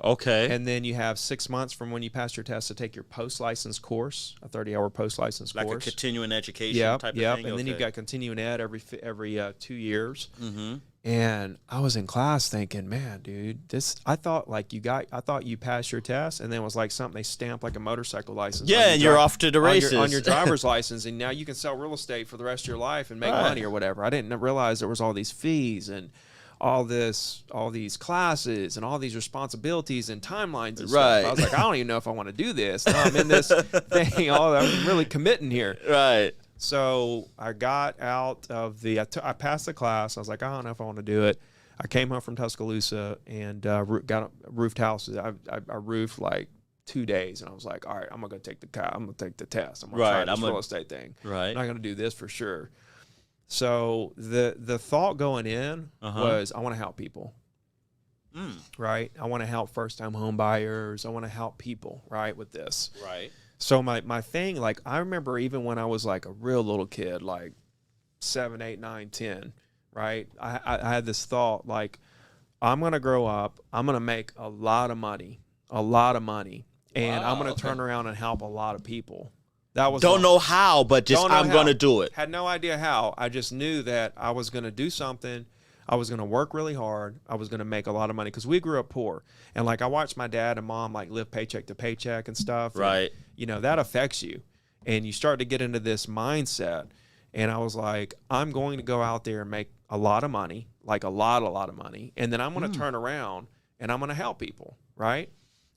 Okay. And then you have 6 months from when you pass your test to take your post-license course, a 30-hour post-license course. Like a continuing education type of thing? Yep, and then you've got continuing ed every 2 years. Mm-hmm. And I was in class thinking, man, dude, I thought you passed your test, and then it was like something they stamped like a motorcycle license. Yeah, and you're off to the races. On your driver's license, and now you can sell real estate for the rest of your life and make money or whatever. I didn't realize there was all these fees and all these classes and all these responsibilities and timelines and right. stuff. I was like, I don't even know if I want to do this. Now I'm in this thing. I'm really committing here. Right. So I got out of I passed the class. I was like, I don't know if I want to do it. I came home from Tuscaloosa and got roofed houses. I roofed like 2 days, and I was like, all right, I'm gonna take the test. I'm gonna try this real estate thing. Right. I'm not gonna do this for sure. So the thought going in was, I want to help people. Right. I want to help first time home buyers. I want to help people, right, with this. Right. So my thing, like, I remember even when I was like a real little kid, like 7, 8, 9, 10, right? I had this thought, like, I'm going to grow up, I'm going to make a lot of money, and I'm going to turn around and help a lot of people. That was don't know how, but just I'm going to do it. Had no idea how. I just knew that I was going to do something. I was going to work really hard. I was going to make a lot of money, because we grew up poor. And like, I watched my dad and mom like live paycheck to paycheck and stuff. Right. And, you know, that affects you. And you start to get into this mindset. And I was like, I'm going to go out there and make a lot of money, like a lot of money. And then I'm going to turn around and I'm going to help people. Right.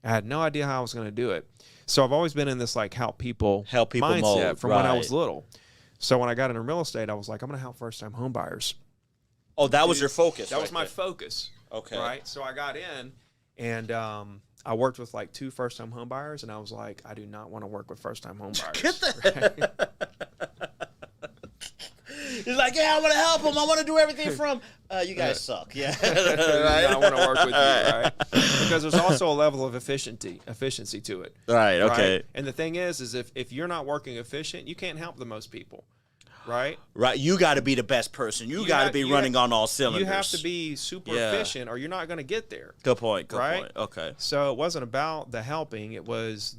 I had no idea how I was going to do it. So I've always been in this like help people mindset mode, from when I was little. So when I got into real estate, I was like, I'm going to help first time home buyers. Oh, that was your focus. That was my focus. Okay. Right. So I got in, and I worked with like 2 first-time home buyers, and I was like, I do not want to work with first-time home buyers. Get the He's like, yeah, I want to help them. I want to do everything from. You guys suck. Yeah. Right? I want to work with you, right? Because there's also a level of efficiency to it. Right. Okay. Right? And the thing is if you're not working efficient, you can't help the most people. Right? Right. You got to be the best person. You got to be running on all cylinders. You have to be super efficient, or you're not going to get there. Good point. Good right? point. Okay. So it wasn't about the helping. It was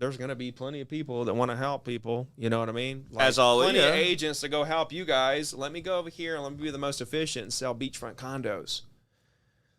there's going to be plenty of people that want to help people. You know what I mean? Like, as always. Plenty of agents to go help you guys. Let me go over here and let me be the most efficient and sell beachfront condos.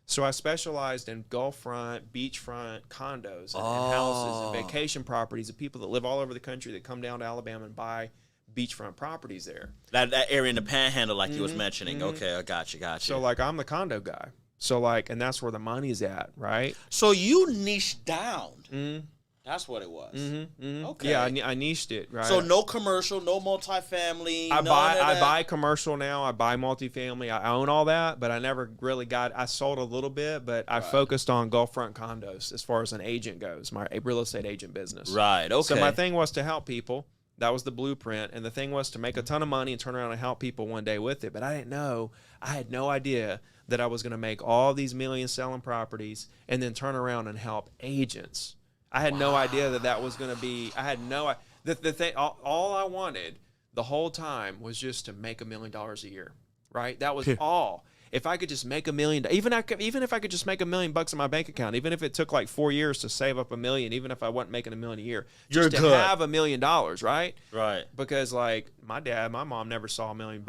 So I specialized in Gulffront, beachfront condos and houses and vacation properties of people that live all over the country that come down to Alabama and buy beachfront properties there. That area in the Panhandle, like you was mentioning. Okay, I got you. So like, I'm the condo guy. So like, and that's where the money's at, right? So you niched down. That's what it was. Okay. Yeah, I niched it, right? So no commercial, no multifamily. I buy commercial now. I buy multifamily. I own all that, but I never really I sold a little bit, but I focused on Gulffront condos as far as an agent goes, my real estate agent business. Right. Okay. So my thing was to help people. That was the blueprint. And the thing was to make a ton of money and turn around and help people one day with it. But I didn't know. I had no idea that I was going to make all these millions selling properties and then turn around and help agents. I had no idea that was going to be. I had no. The thing. All I wanted the whole time was just to make $1 million a year. Right. That was all. If I could just make $1 million, even if I could just make $1 million in my bank account, even if it took like 4 years to save up $1 million, even if I wasn't making $1 million a year, just to have $1 million, right? Right. Because like my mom never saw $1 million,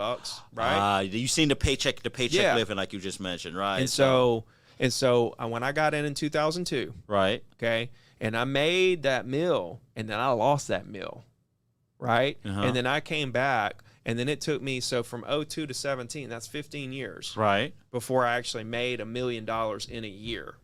right? You seen the paycheck living, like you just mentioned, right? And so when I got in 2002, right? Okay, and I made that mill, and then I lost that mill, right? And then I came back. And then it took me, so from 02 to 17, that's 15 years. Right. Before I actually made $1 million in a year.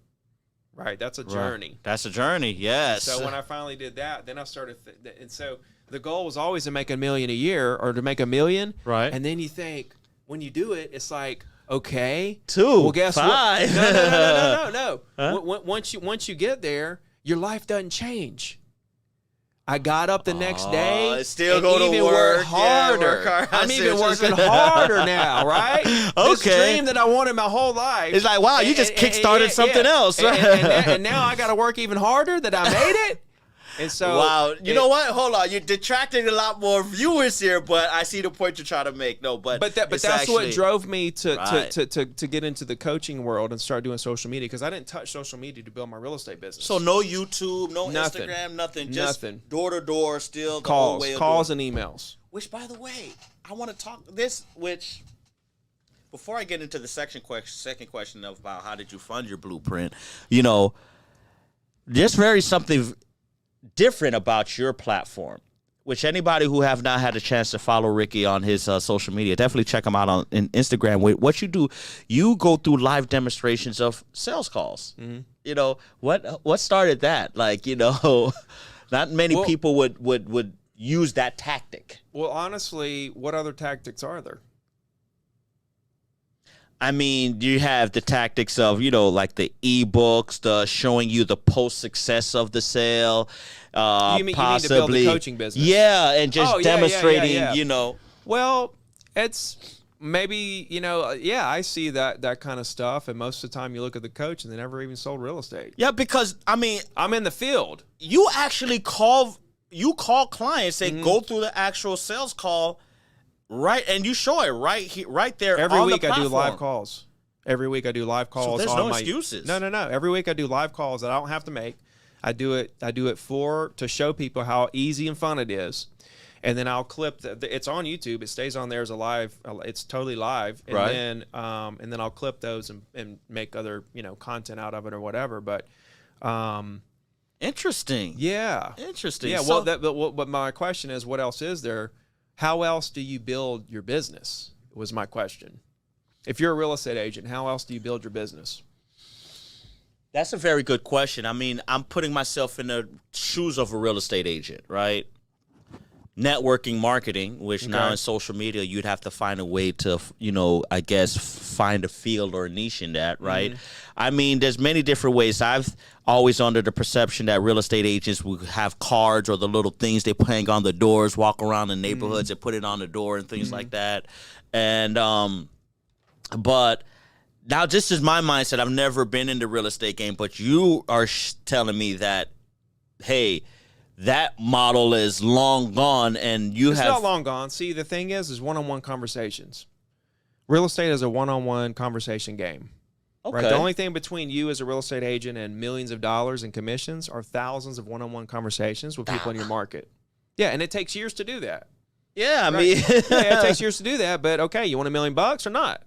Right. That's a journey. Right. That's a journey. Yes. So when I finally did that, then I started, and so the goal was always to make $1 million a year or to make $1 million. Right. And then you think, when you do it, it's like, okay. 2. Well, guess 5. what? No. Huh? Once you get there, your life doesn't change. I got up the next day. Still go to work harder. Yeah, work hard. I'm even working harder now, right? This dream that I wanted my whole life. It's like, wow, you just kickstarted something else. And now I got to work even harder that I made it. And so, wow, you know what? Hold on, you're detracting a lot more viewers here, but I see the point you're trying to make. No, but that's actually what drove me to get into the coaching world and start doing social media, because I didn't touch social media to build my real estate business. So no YouTube, no nothing. Instagram, nothing, just door to door, still the calls, whole way of calls and emails. Which, by the way, I want to talk this. Which, before I get into the second question about how did you fund your blueprint, there's very something different about your platform, which anybody who have not had a chance to follow Ricky on his social media, definitely check him out on Instagram. What you do, you go through live demonstrations of sales calls. Mm-hmm. You know, what started that? Like, you know, not many people would use that tactic. Well, honestly, what other tactics are there? I mean, you have the tactics of, you know, like the ebooks, the showing you the post success of the sale. You mean to build a coaching business? Yeah, and just demonstrating, you know. Well, it's maybe, you know, I see that kind of stuff. And most of the time you look at the coach and they never even sold real estate. Yeah, because, I mean, I'm in the field. You actually call clients, they go through the actual sales call. Right, and you show it right there. Every week I do live calls. Every week I do live calls. So there's no excuses. No. Every week I do live calls that I don't have to make. I do it to show people how easy and fun it is, and then I'll clip. It's on YouTube. It stays on there as a live. It's totally live, and then I'll clip those and make other content out of it or whatever. But interesting. Yeah, interesting. Yeah. So, but my question is, what else is there? How else do you build your business, was my question. If you're a real estate agent, how else do you build your business? That's a very good question. I mean, I'm putting myself in the shoes of a real estate agent, right? Networking marketing, which now in social media, you'd have to find a way to, I guess, find a field or a niche in that, right? Mm-hmm. I mean, there's many different ways. I've always under the perception that real estate agents will have cards or the little things they hang on the doors, walk around the neighborhoods and put it on the door and things like that. And, but now this is my mindset. I've never been in the real estate game, but you are telling me that, hey, that model is long gone, and it's not long gone. See, the thing is one-on-one conversations. Real estate is a one-on-one conversation game. Okay. Right? The only thing between you as a real estate agent and millions of dollars in commissions are thousands of one-on-one conversations with people in your market. Yeah, and it takes years to do that. Yeah, I mean, it takes years to do that. But okay, you want $1 million or not?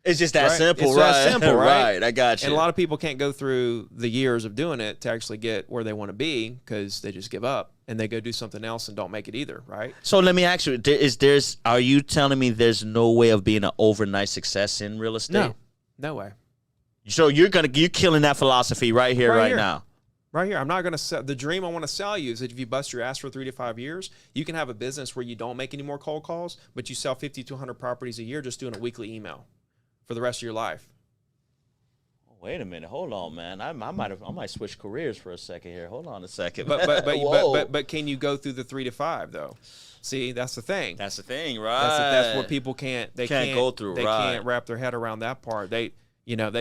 It's just that simple, it's right? That simple, right? Right, I got you. And a lot of people can't go through the years of doing it to actually get where they want to be because they just give up and they go do something else and don't make it either, right? So let me ask you: are you telling me there's no way of being an overnight success in real estate? No way. So you're killing that philosophy right here, right now. Right here. I'm not going to sell. The dream I want to sell you is that if you bust your ass for 3 to 5 years, you can have a business where you don't make any more cold calls, but you sell 50 to 100 properties a year just doing a weekly email for the rest of your life. Wait a minute, hold on, man. I might switch careers for a second here. Hold on a second. But can you go through the 3 to 5 though? See, that's the thing. That's the thing, right? That's what people can't go through. They right. can't wrap their head around that part. They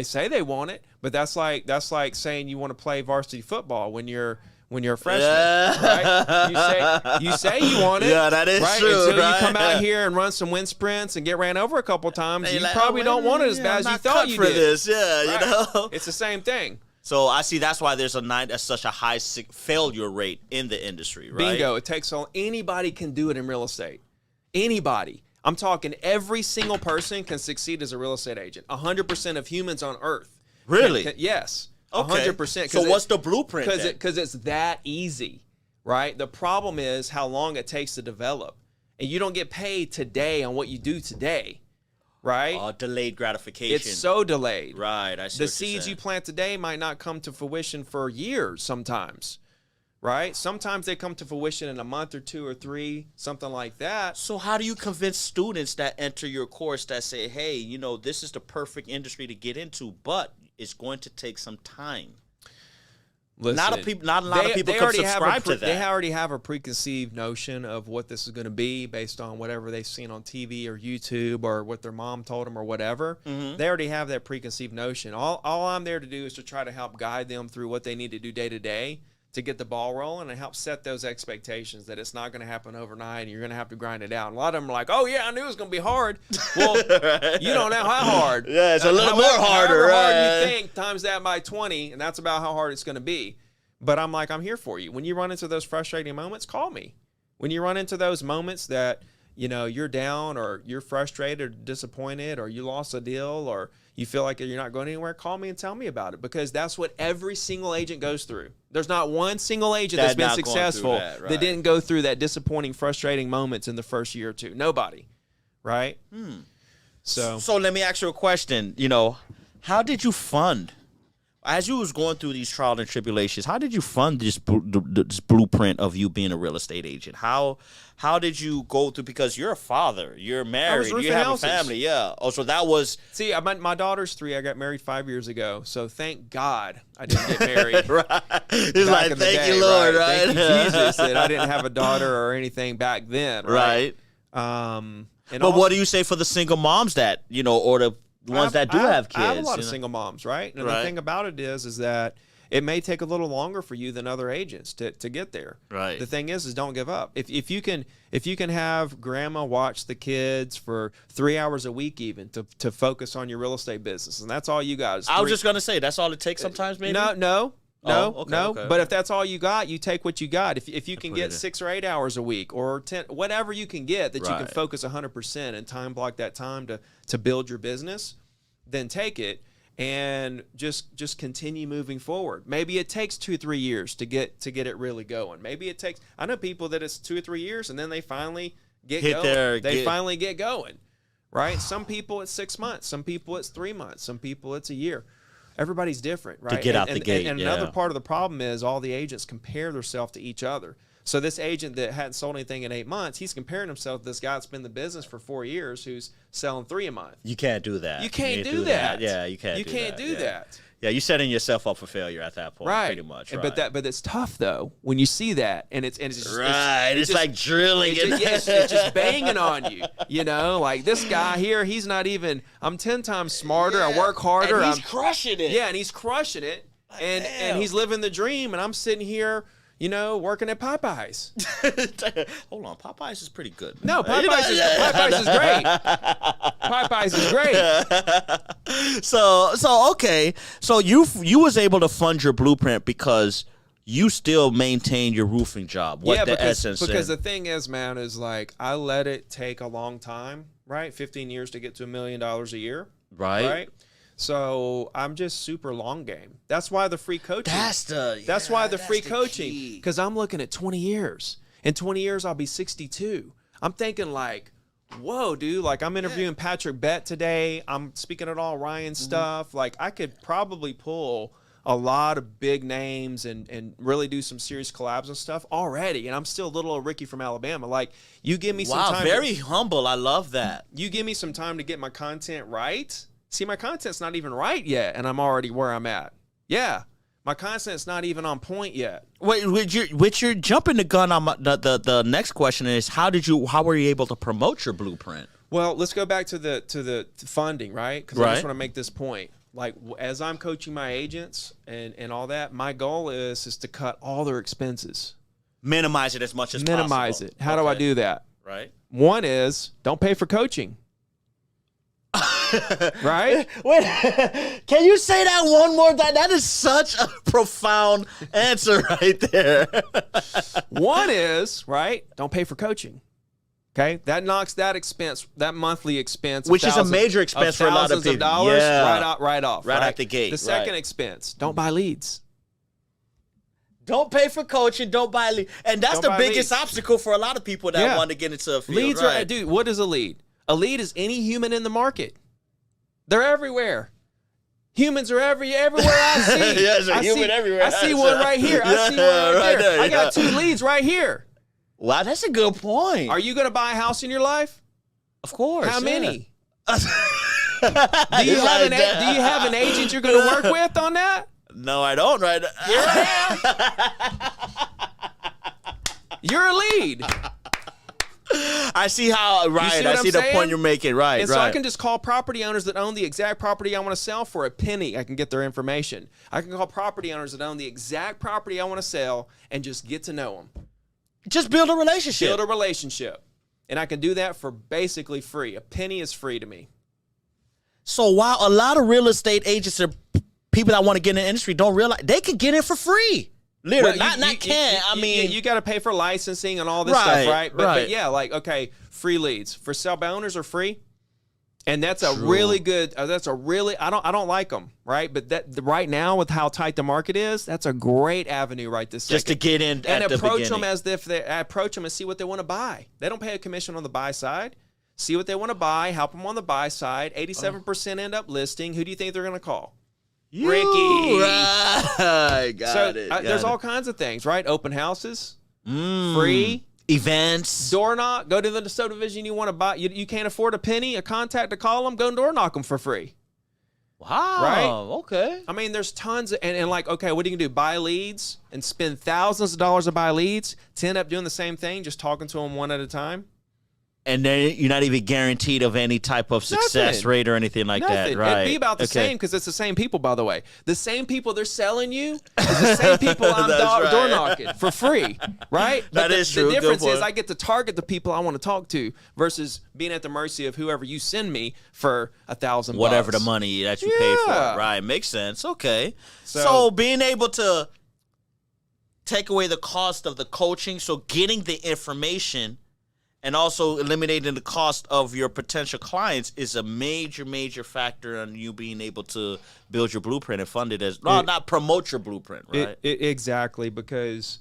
say they want it, but that's like saying you want to play varsity football when you're a freshman, right? You say you want it. Yeah, that is right? true. Until you come out here and run some wind sprints and get ran over a couple times, you probably don't want it as bad as you thought you did. This. Yeah, right. It's the same thing. So I see that's why there's such a high failure rate in the industry, right? Bingo. It takes anybody can do it in real estate. Anybody. I'm talking every single person can succeed as a real estate agent. 100% of humans on earth. Really? Yes. Okay. 100%. So what's the blueprint? Because it's that easy, right? The problem is how long it takes to develop. And you don't get paid today on what you do today, right? Delayed gratification. It's so delayed. Right. I see the seeds you plant today might not come to fruition for years sometimes, right? Sometimes they come to fruition in a month or 2 or 3, something like that. So how do you convince students that enter your course that say, hey, this is the perfect industry to get into, but it's going to take some time? Listen, not a lot of people can subscribe to that. They already have a preconceived notion of what this is going to be based on whatever they've seen on TV or YouTube or what their mom told them or whatever. Mm-hmm. They already have that preconceived notion. All I'm there to do is to try to help guide them through what they need to do day to day to get the ball rolling and help set those expectations that it's not going to happen overnight and you're going to have to grind it out. And a lot of them are like, oh, yeah, I knew it was going to be hard. Well, you don't know how hard. Yeah, it's a little more harder. Hard you think, times that by 20, and that's about how hard it's going to be. But I'm like, I'm here for you. When you run into those frustrating moments, call me. When you run into those moments that, you're down or you're frustrated or disappointed or you lost a deal or you feel like you're not going anywhere, call me and tell me about it, because that's what every single agent goes through. There's not one single agent that's been successful that didn't go through that disappointing, frustrating moments in the first year or two. Nobody, right? So let me ask you a question. How did you fund, as you was going through these trials and tribulations, how did you fund this blueprint of you being a real estate agent? How did you go through, because you're a father, you're married, you have a family. Yeah. Oh, so that was... See, my daughter's 3. I got married 5 years ago. So thank God I didn't get married. Right. He's like, thank you, Lord, right? Thank you, Jesus, that I didn't have a daughter or anything back then. Right. But what do you say for the single moms that, or the ones that do have kids? I have a lot of single moms, right? And the thing about it is that it may take a little longer for you than other agents to get there. Right. The thing is don't give up. If you can have grandma watch the kids for 3 hours a week even to focus on your real estate business, and that's all you got. I was just gonna say that's all it takes sometimes, maybe. No. Okay. But if that's all you got, you take what you got. If you can get 6 or 8 hours a week or 10, whatever you can get that you can focus 100% and time block that time to build your business, then take it and just continue moving forward. Maybe it takes 2-3 years to get it really going. Maybe it takes. I know people that it's 2 or 3 years and then they finally get going. Finally get going, right? Some people it's 6 months. Some people it's 3 months. Some people it's a year. Everybody's different, right? To get out the gate. And another part of the problem is all the agents compare themselves to each other. So this agent that hadn't sold anything in 8 months, he's comparing himself to this guy that's been in the business for 4 years who's selling 3 a month. You can't do that. You can't do that. Yeah, you can't. You can't do that. Yeah, you're setting yourself up for failure at that point, pretty much. Right. But it's tough though when you see that, and it's just, it's like drilling. It's just banging on you. Like this guy here, he's not even. I'm 10 times smarter. I work harder. And he's crushing it. Yeah, and he's crushing it, and he's living the dream, and I'm sitting here. Working at Popeyes. Hold on, Popeyes is pretty good. No, Popeyes is great. Popeyes is great. So okay. So you was able to fund your blueprint because you still maintain your roofing job. Because the thing is, man, is like I let it take a long time, right? 15 years to get to $1 million a year. Right. So I'm just super long game. That's why the free coaching. That's why the free coaching. Because I'm looking at 20 years. In 20 years, I'll be 62. I'm thinking like, whoa, dude. Like I'm interviewing Patrick Bett today. I'm speaking at all Ryan stuff. Like I could probably pull a lot of big names and really do some serious collabs and stuff already. And I'm still little old Ricky from Alabama. Like you give me some time. Wow, very humble. I love that. You give me some time to get my content right. See, my content's not even right yet, and I'm already where I'm at. Yeah, my content's not even on point yet. Wait, you're jumping the gun on the next question is how were you able to promote your blueprint? Well, let's go back to the funding, right? Because I just want to make this point. Like as I'm coaching my agents and all that, my goal is to cut all their expenses, minimize it as much as possible. Minimize it. How do I do that? Right. One is don't pay for coaching. Right? Wait, can you say that one more time? That is such a profound answer right there. One is, right, don't pay for coaching. Okay? That knocks that expense, that monthly expense. Which is a major expense for a lot of people. Dollars right off. Right out the gate. The second expense, don't buy leads. Don't pay for coaching, don't buy leads. And that's the biggest obstacle for a lot of people that want to get into a field. Leads are, dude, what is a lead? A lead is any human in the market. They're everywhere. Humans are everywhere I see. Yes, a human everywhere. I see one right here. I see one right there. I got 2 leads right here. Wow, that's a good point. Are you going to buy a house in your life? Of course. How many? Do you have an agent you're going to work with on that? No, I don't. Right. Here I am. You're a lead. I see how, right, I see the point you're making, right, and so I can just call property owners that own the exact property I want to sell for a penny. I can get their information. I can call property owners that own the exact property I want to sell and just get to know them. Just build a relationship. Build a relationship. And I can do that for basically free. A penny is free to me. So while a lot of real estate agents or people that want to get in the industry don't realize, they can get in for free. Literally, you got to pay for licensing and all this stuff, right? But yeah, like, okay, free leads. For sell by owners are free. And that's a really good. I don't like them, right? But right now with how tight the market is, that's a great avenue right this second. Just to get in and at the approach beginning. them as if they approach them and see what they want to buy. They don't pay a commission on the buy side. See what they want to buy. Help them on the buy side. 87% end up listing. Who do you think they're going to call? You, Ricky. Right. Got it. There's all kinds of things, right? Open houses, free. Events. Door knock. Go to the subdivision you want to buy. You can't afford a penny, a contact to call them. Go and door knock them for free. Wow. Right? Okay. I mean, there's tons of, and like, okay, what are you going to do? Buy leads and spend thousands of dollars to buy leads to end up doing the same thing, just talking to them one at a time? And then you're not even guaranteed of any type of success rate or anything like that, right? It'd be about the same because it's the same people, by the way. The same people they're selling you is the same people I'm door knocking for free, right? That is true. The difference is I get to target the people I want to talk to versus being at the mercy of whoever you send me for $1,000. Whatever the money that you paid for, right? Makes sense. Okay. So being able to take away the cost of the coaching, so getting the information and also eliminating the cost of your potential clients is a major, major factor on you being able to build your blueprint and fund it not promote your blueprint, right? Exactly, because,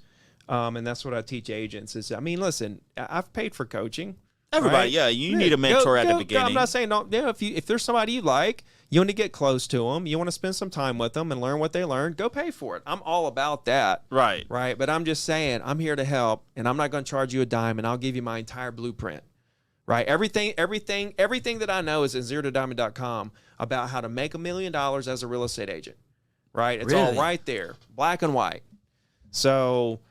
and that's what I teach agents is, I mean, listen, I've paid for coaching. Everybody, right? yeah, you need a mentor at the beginning. I'm not saying don't. Yeah, if there's somebody you like, you want to get close to them, you want to spend some time with them and learn what they learned, go pay for it. I'm all about that. Right. Right. But I'm just saying, I'm here to help, and I'm not going to charge you a dime, and I'll give you my entire blueprint. Right. Everything that I know is at ZeroToDiamond.com about how to make $1 million as a real estate agent. Right. It's all right there, black and white. So,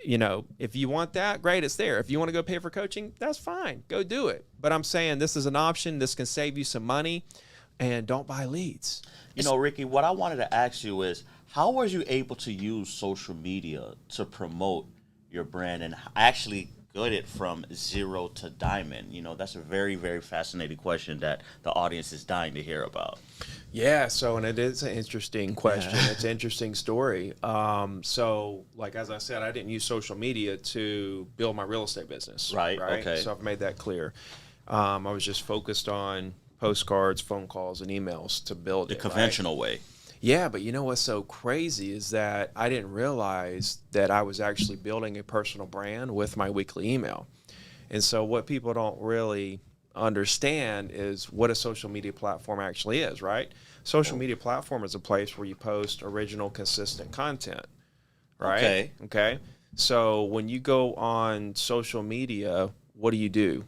you know, if you want that, great, it's there. If you want to go pay for coaching, that's fine. Go do it. But I'm saying this is an option. This can save you some money, and don't buy leads. You know, Ricky, what I wanted to ask you is, how were you able to use social media to promote your brand and actually get it from zero to diamond? You know, that's a very, very fascinating question that the audience is dying to hear about. Yeah, so, and it is an interesting question. Yeah. It's an interesting story. So, like, as I said, I didn't use social media to build my real estate business. Right, okay. So I've made that clear. I was just focused on postcards, phone calls, and emails to build the conventional way. Yeah, but you know what's so crazy is that I didn't realize that I was actually building a personal brand with my weekly email. And so what people don't really understand is what a social media platform actually is, right? Social media platform is a place where you post original, consistent content, right? Okay. So when you go on social media, what do?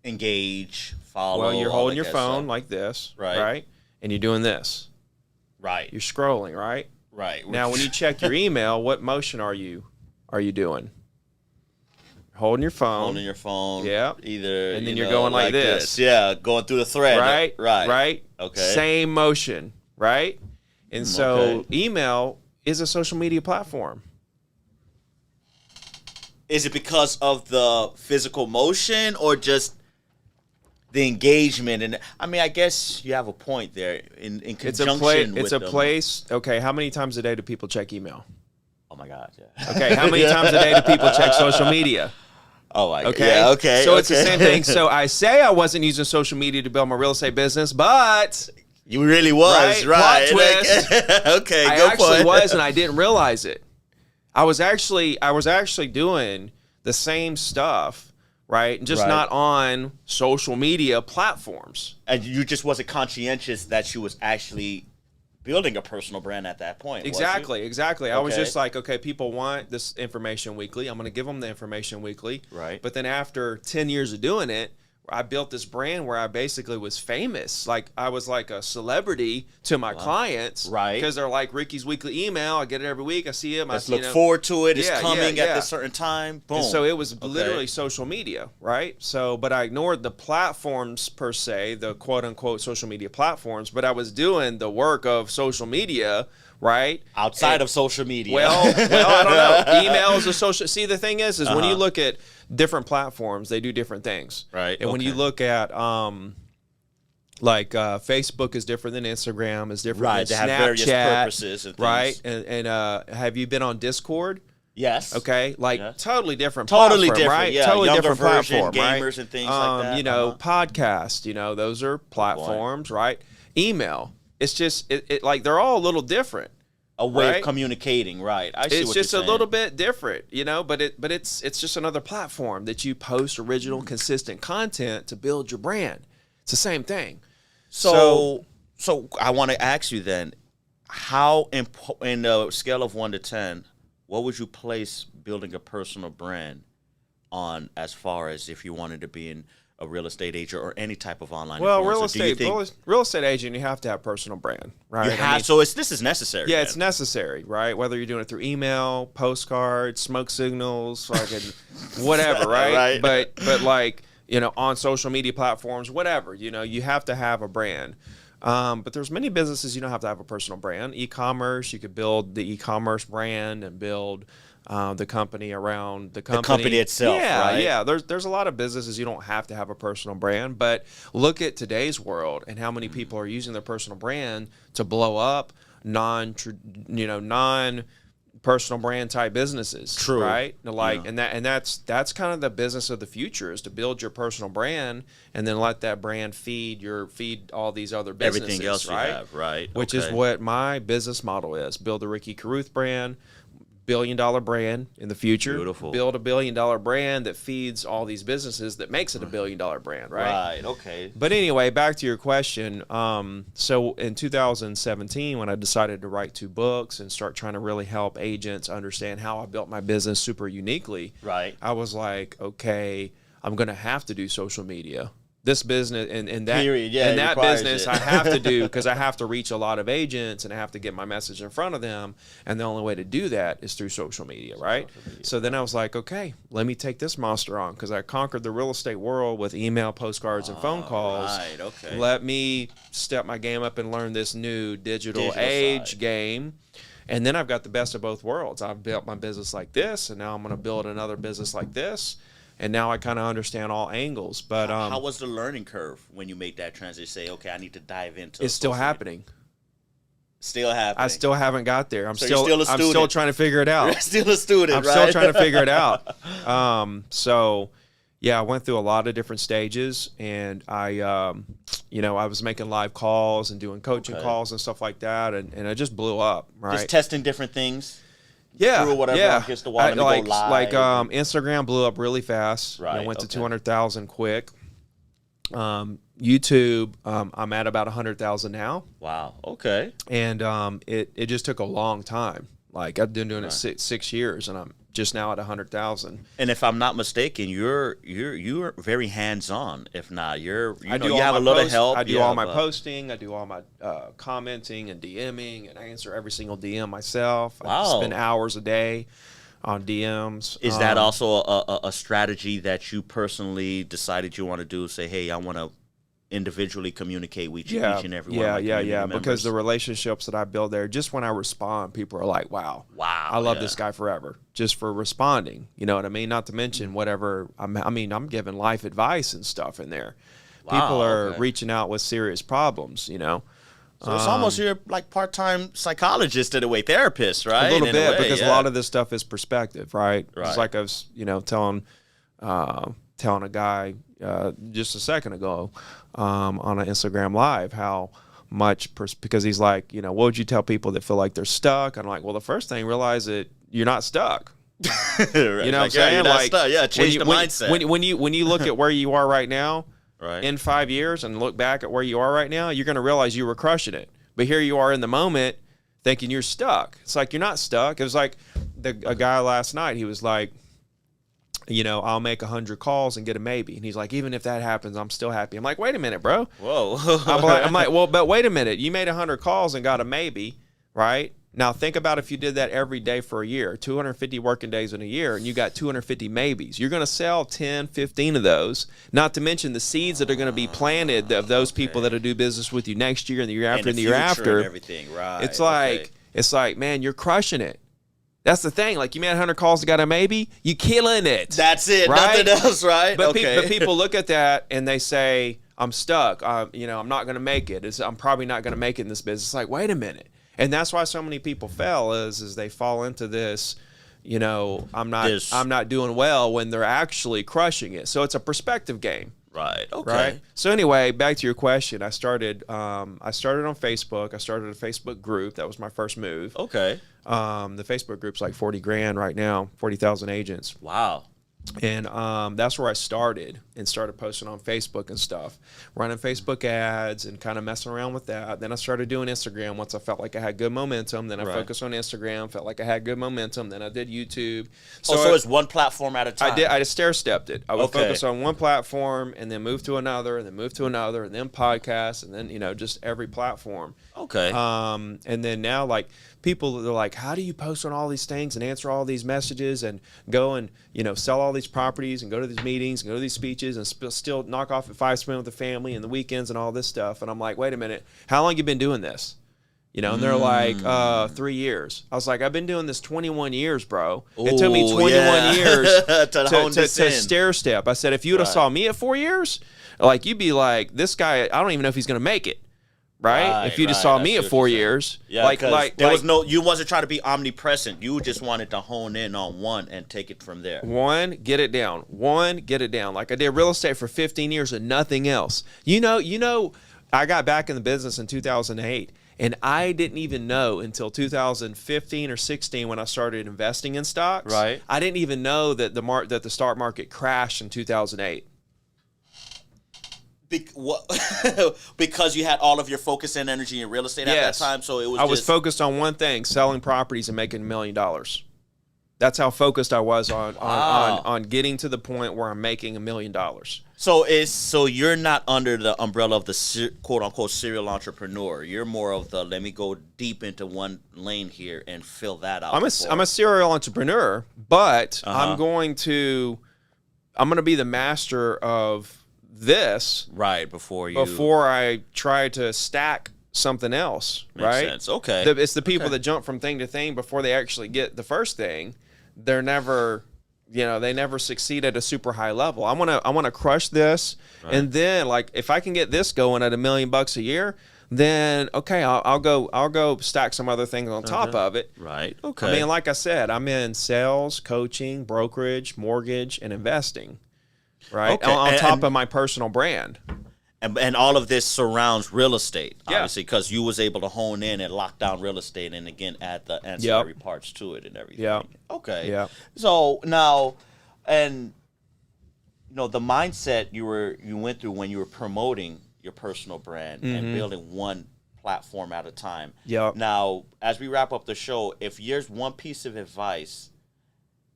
Engage, follow. Well, you're holding your phone like this, right? And you're doing this. Right. You're scrolling, right? Right. Now, when you check your email, what motion are you doing? Holding your phone. Holding your phone. Yeah. Either. And then you're going like this. Yeah, going through the thread. Right. Right. Okay. Same motion, right? And so email is a social media platform. Is it because of the physical motion or just the engagement? And I mean, I guess you have a point there in conjunction with It's a place. Okay, how many times a day do people check email? Oh my God, yeah. Okay, how many times a day do people check social media? Oh my God. Okay. Yeah, okay. So it's the same thing. So I say I wasn't using social media to build my real estate business, but you really was, right? Plot twist. Okay, I actually was, and I didn't realize it. I was actually doing the same stuff, right? Just not on social media platforms. And you just wasn't conscientious that you was actually building a personal brand at that point. Exactly. I was just like, okay, people want this information weekly. I'm going to give them the information weekly. Right. But then after 10 years of doing it, I built this brand where I basically was famous. Like I was like a celebrity to my clients. Right. Because they're like, Ricky's weekly email. I get it every week. I see him. Let's look forward to it. It's coming at this certain time. Boom. And so it was literally social media, right? So, but I ignored the platforms per se, the quote unquote social media platforms, but I was doing the work of social media, right? Outside of social media. Well, I don't know. Email is a social. See, the thing is when you look at different platforms, they do different things. Right. And when you look at Facebook is different than Instagram, is different than they Snapchat. have various purposes and things. Right. And have you been on Discord? Yes. Okay. Like totally different Totally platform, different, right? yeah. Totally Younger different version, platform, gamers right? and things like that. You know, podcast, you know, those are platforms, right? Email. It's just, like, they're all a little different. A way of communicating, right? I see what you're saying. It's just a little bit different, you know, but it's just another platform that you post original, consistent content to build your brand. It's the same thing. So I want to ask you then, how in a scale of 1 to 10, what would you place building a personal brand on, as far as if you wanted to be in a real estate agent or any type of online influencer? Real estate agent, you have to have personal brand, right? You have, so this is necessary. Yeah, then. It's necessary, right? Whether you're doing it through email, postcards, smoke signals, fucking whatever, right? But like, you know, on social media platforms, whatever, you know, you have to have a brand. But there's many businesses you don't have to have a personal brand. E-commerce, you could build the e-commerce brand and build the company around the company. The company itself, right? Yeah. There's a lot of businesses you don't have to have a personal brand, but look at today's world and how many people are using their personal brand to blow up non-personal brand type businesses. True. Right? Like, and that's kind of the business of the future, is to build your personal brand and then let that brand feed all these other businesses. Everything else right? you have, right? Which is what my business model is. Build the Ricky Carruth brand, $1 billion brand in the future. Beautiful. Build $1 billion brand that feeds all these businesses that makes it $1 billion brand, right? Right, okay. But anyway, back to your question. So in 2017, when I decided to write 2 books and start trying to really help agents understand how I built my business super uniquely, right, I was like, okay, I'm going to have to do social media. This business and that period, yeah, and that business I have to do, because I have to reach a lot of agents and I have to get my message in front of them, and the only way to do that is through social media, right? So then I was like, okay, let me take this monster on, because I conquered the real estate world with email, postcards, and phone calls. Right, okay. Let me step my game up and learn this new digital age game. And then I've got the best of both worlds. I've built my business like this, and now I'm going to build another business like this. And now I kind of understand all angles. But how was the learning curve when you made that transition? Say, okay, I need to dive into. It's still happening. Still happening. I still haven't got there. I'm so still a student. I'm still trying to figure it out. You're still a student. I'm still trying to figure it out. So yeah, I went through a lot of different stages, and I I was making live calls and doing coaching calls and stuff like that, and I just blew up. Right, just testing different things. Yeah, through whatever against the wall, and go live. Like Instagram blew up really fast. Right, went to 200,000 quick. YouTube, I'm at about 100,000 now. Wow. Okay. And it just took a long time. Like, I've been doing it six years, and I'm just now at 100,000. And if I'm not mistaken, you're very hands-on. If not, you have a lot of help. I do all my posting. I do all my commenting and DMing, and I answer every single DM myself. Wow. I spend hours a day on DMs. Is that also a strategy that you personally decided you want to do? Say, hey, I want to individually communicate with each and every one of my community members. Because the relationships that I build there, just when I respond, people are like, wow, I love this guy forever, just for responding. You know what I mean? Not to mention whatever, I'm giving life advice and stuff in there. Wow, people are reaching out with serious problems, you know. So it's almost you're like part-time psychologist in a way, therapist, right? A little bit, because a lot of this stuff is perspective, right? Right. It's like I was, telling a guy just a second ago on an Instagram Live how much, because he's like, what would you tell people that feel like they're stuck? I'm like, well, the first thing, realize that you're not stuck. Right. You know what I'm saying? You're not stuck. Yeah, change the mindset. When you look at where you are right now, right, in 5 years, and look back at where you are right now, you're going to realize you were crushing it. But here you are in the moment thinking you're stuck. It's like, you're not stuck. It was like a guy last night, he was like, I'll make 100 calls and get a maybe. And he's like, even if that happens, I'm still happy. I'm like, wait a minute, bro. Whoa. I'm like, well, but wait a minute. You made 100 calls and got a maybe, right? Now think about if you did that every day for a year, 250 working days in a year, and you got 250 maybes. You're going to sell 10, 15 of those, not to mention the seeds that are going to be planted of those people that will do business with you next year and the year after and the year after. And everything, right. It's like, man, you're crushing it. That's the thing. Like, you made 100 calls and got a maybe, you killing it. That's it. Right? Nothing else, right? But people look at that and they say, I'm stuck. I'm not going to make it. I'm probably not going to make it in this business. It's like, wait a minute. And that's why so many people fail is they fall into this, you know, I'm not doing well when they're actually crushing it. So it's a perspective game. Right. Okay. Right. So anyway, back to your question. I started on Facebook. I started a Facebook group. That was my first move. Okay. The Facebook group's like 40 grand right now, 40,000 agents. Wow. And that's where I started and started posting on Facebook and stuff, running Facebook ads and kind of messing around with that. Then I started doing Instagram once I felt like I had good momentum. Then I focused on Instagram, felt like I had good momentum. Then I did YouTube. So it's one platform at a time. I just stair-stepped it. I would focus on one platform and then move to another and then move to another and then podcasts and then, you know, just every platform. Okay. And then now, like, people are like, how do you post on all these things and answer all these messages and go and, you know, sell all these properties and go to these meetings and go to these speeches and still knock off at 5, spend with the family and the weekends and all this stuff? And I'm like, wait a minute, how long you been doing this? You know, and they're like, 3 years. I was like, I've been doing this 21 years, bro. It took me 21 years to stair step. I said, if you would have saw me at 4 years, like, you'd be like, this guy, I don't even know if he's going to make it. Right? If you just saw me at 4 years. Yeah, like there was no, you wasn't trying to be omnipresent. You just wanted to hone in on one and take it from there. Get it down. Get it down. Like, I did real estate for 15 years and nothing else. You know, I got back in the business in 2008. And I didn't even know until 2015 or 16 when I started investing in stocks. Right. I didn't even know that the stock market crashed in 2008. Because you had all of your focus and energy in real estate at that time, so it was. I was focused on one thing: selling properties and making $1 million. That's how focused I was on getting to the point where I'm making $1 million. So you're not under the umbrella of the quote unquote serial entrepreneur. You're more of the let me go deep into one lane here and fill that out. I'm a serial entrepreneur, but I'm going to be the master of this before I try to stack something else. Makes sense. Okay. It's the people that jump from thing to thing before they actually get the first thing. They never succeed at a super high level. I want to crush this, and then, like, if I can get this going at $1 million a year, then okay, I'll go stack some other things on top of it. Right. Okay. I mean, like I said, I'm in sales, coaching, brokerage, mortgage, and investing. Right. Okay. On top of my personal brand. And all of this surrounds real estate, obviously, because you was able to hone in and lock down real estate and, again, add the ancillary parts to it and everything. Yeah. Okay. Yeah. So now, and, you know, the mindset you went through when you were promoting your personal brand and building one platform at a time. Yeah. Now, as we wrap up the show, if there's one piece of advice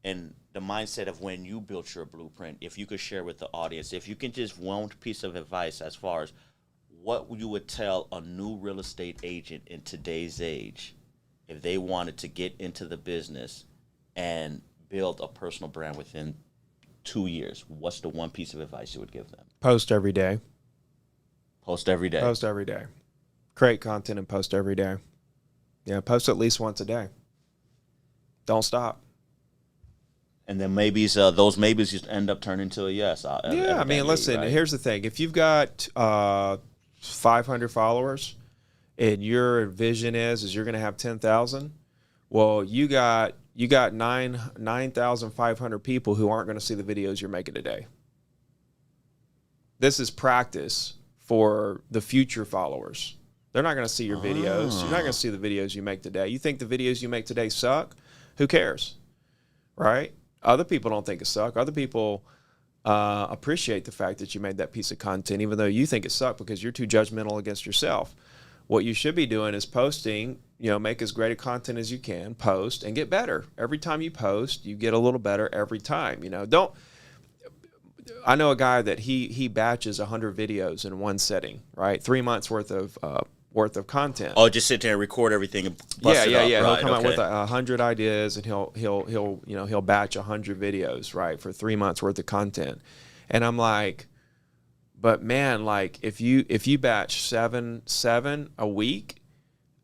and the mindset of when you built your blueprint, if you could share with the audience, if you can just one piece of advice as far as what you would tell a new real estate agent in today's age if they wanted to get into the business and build a personal brand within 2 years, what's the one piece of advice you would give them? Post every day. Post every day. Post every day. Create content and post every day. Yeah, post at least once a day. Don't stop. And then those maybes just end up turning to a yes. I mean, listen, here's the thing. If you've got 500 followers and your vision is you're going to have 10,000, well, you got 9,500 people who aren't going to see the videos you're making today. This is practice for the future followers. They're not going to see your videos. You're not going to see the videos you make today. You think the videos you make today suck? Who cares? Right? Other people don't think it sucks. Other people appreciate the fact that you made that piece of content, even though you think it sucked because you're too judgmental against yourself. What you should be doing is posting, make as great a content as you can, post, and get better. Every time you post, you get a little better every time. I know a guy that he batches 100 videos in one setting, right? 3 months worth of content. Oh, just sit there and record everything and bust it up. Yeah. He'll come out with 100 ideas, and he'll batch 100 videos, right, for 3 months worth of content. And I'm like, but man, like if you batch seven a week,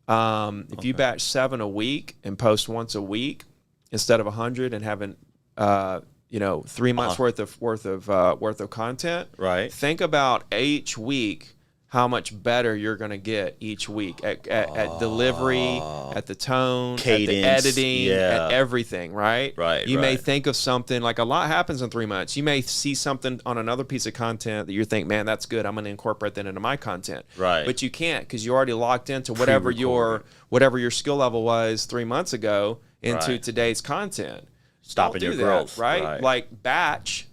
if you batch 7 a week and post once a week instead of 100 and having 3 months worth of content, right? Think about each week how much better you're going to get each week at delivery, at the tone, cadence, at the editing, at everything, right? Right. You may think of something, like a lot happens in 3 months. You may see something on another piece of content that you think, man, that's good. I'm going to incorporate that into my content. Right. But you can't, because you're already locked into whatever your skill level was 3 months ago into today's content. Stopping your growth. Right? Like batch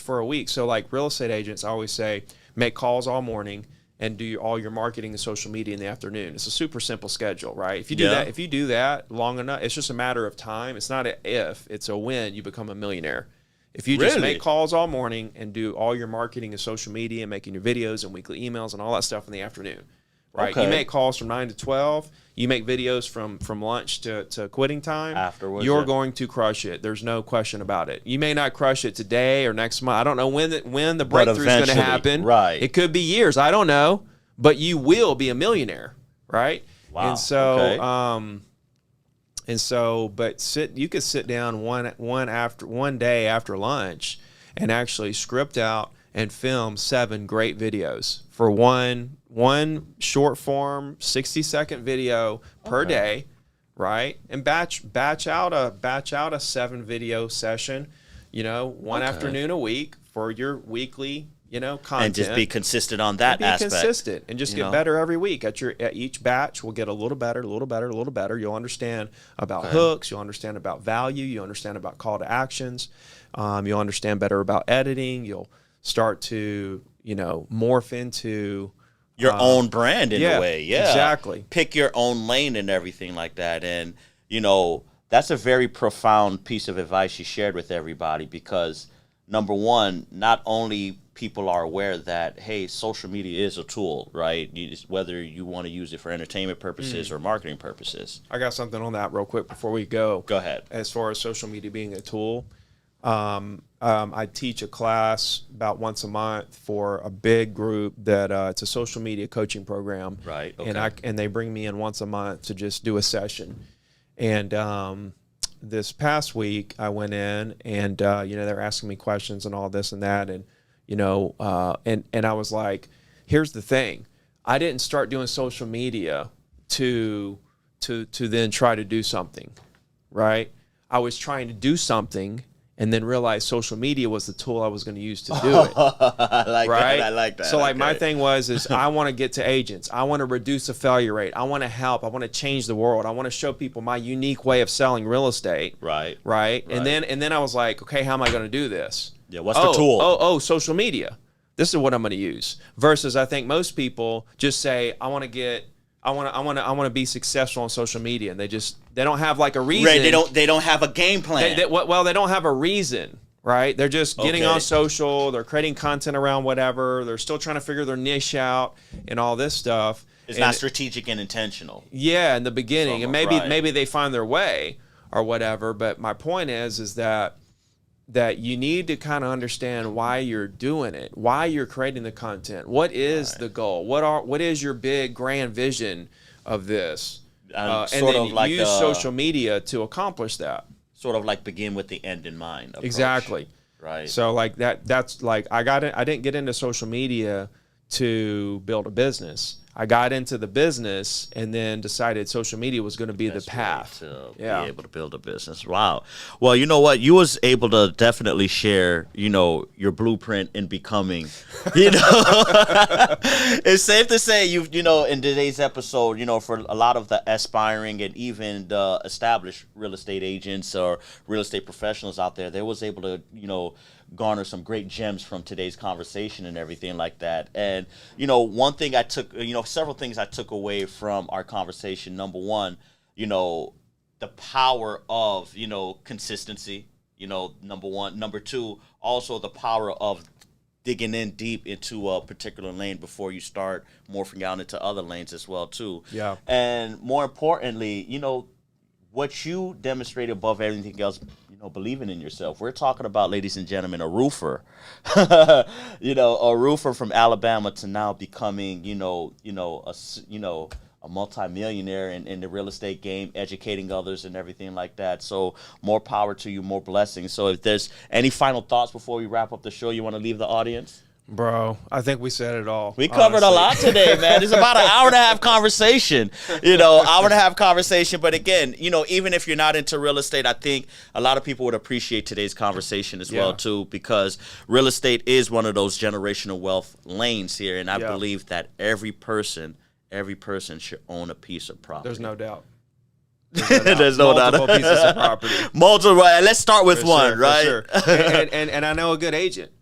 for a week. So like real estate agents always say, make calls all morning and do all your marketing and social media in the afternoon. It's a super simple schedule, right? If you do that long enough, it's just a matter of time. It's not a if, it's a when you become a millionaire. If you just make calls all morning and do all your marketing and social media and making your videos and weekly emails and all that stuff in the afternoon, right? You make calls from 9 to 12. You make videos from lunch to quitting time. Afterwards, you're going to crush it. There's no question about it. You may not crush it today or next month. I don't know when the breakthrough is going to happen. Right. It could be years. I don't know. But you will be a millionaire, right? Wow. And so, you could sit down one day after lunch and actually script out and film 7 great videos for one short form 60-second video per day, right? And batch out a 7 video session, one afternoon a week for your weekly, content. And just be consistent on that aspect. Be consistent and just get better every week. At each batch, we'll get a little better, a little better, a little better. You'll understand about hooks. You'll understand about value. You'll understand about call to actions. You'll understand better about editing. You'll start to, morph into your own brand in a way. Yeah, exactly. Pick your own lane and everything like that. And, that's a very profound piece of advice you shared with everybody, because number one, not only people are aware that, hey, social media is a tool, right? Whether you want to use it for entertainment purposes or marketing purposes. I got something on that real quick before we go. Go ahead. As far as social media being a tool, I teach a class about once a month for a big group that it's a social media coaching program. Right. Okay. And they bring me in once a month to just do a session. And this past week I went in and they were asking me questions and all this and that, and and I was like, here's the thing. I didn't start doing social media to then try to do something, right? I was trying to do something and then realized social media was the tool I was going to use to do it. I like right? that. I like that. So my thing is I want to get to agents. I want to reduce the failure rate. I want to help. I want to change the world. I want to show people my unique way of selling real estate. Right. And then I was like, okay, how am I going to do this? Yeah. What's the tool? Social media. This is what I'm going to use. Versus I think most people just say, I want to be successful on social media, and they don't have like a reason. Right, they don't have a game plan. They don't have a reason, right? They're just getting on social, they're creating content around whatever, they're still trying to figure their niche out and all this stuff. It's not strategic and intentional. Yeah, in the beginning, and maybe they find their way or whatever. But my point is that you need to kind of understand why you're doing it, why you're creating the content. What is the goal? What is your big grand vision of this? And then use social media to accomplish that. Sort of like begin with the end in mind approach. Exactly. Right. So like that's like I didn't get into social media to build a business. I got into the business and then decided social media was going to be the path to be able to build a business. Wow. Well, you know what? You was able to definitely share, your blueprint in becoming, It's safe to say in today's episode, for a lot of the aspiring and even the established real estate agents or real estate professionals out there, they was able to, garner some great gems from today's conversation and everything like that. And, one thing I took, several things I took away from our conversation. Number one, the power of, consistency, number one. Number two, also the power of digging in deep into a particular lane before you start morphing out into other lanes as well, too. Yeah. And more importantly, what you demonstrated above everything else, believing in yourself. We're talking about, ladies and gentlemen, a roofer, a roofer from Alabama to now becoming, a multimillionaire in the real estate game, educating others and everything like that. So more power to you, more blessings. So if there's any final thoughts before we wrap up the show you want to leave the audience? Bro, I think we said it all. We covered a lot today, man. It's about an hour and a half conversation, hour and a half conversation. But again, even if you're not into real estate, I think a lot of people would appreciate today's conversation as well, too, because real estate is one of those generational wealth lanes here. And I believe that every person should own a piece of property. There's no doubt. There's no doubt. Multiple pieces of property. Multiple. Let's start with one, right? Sure. And I know a good agent.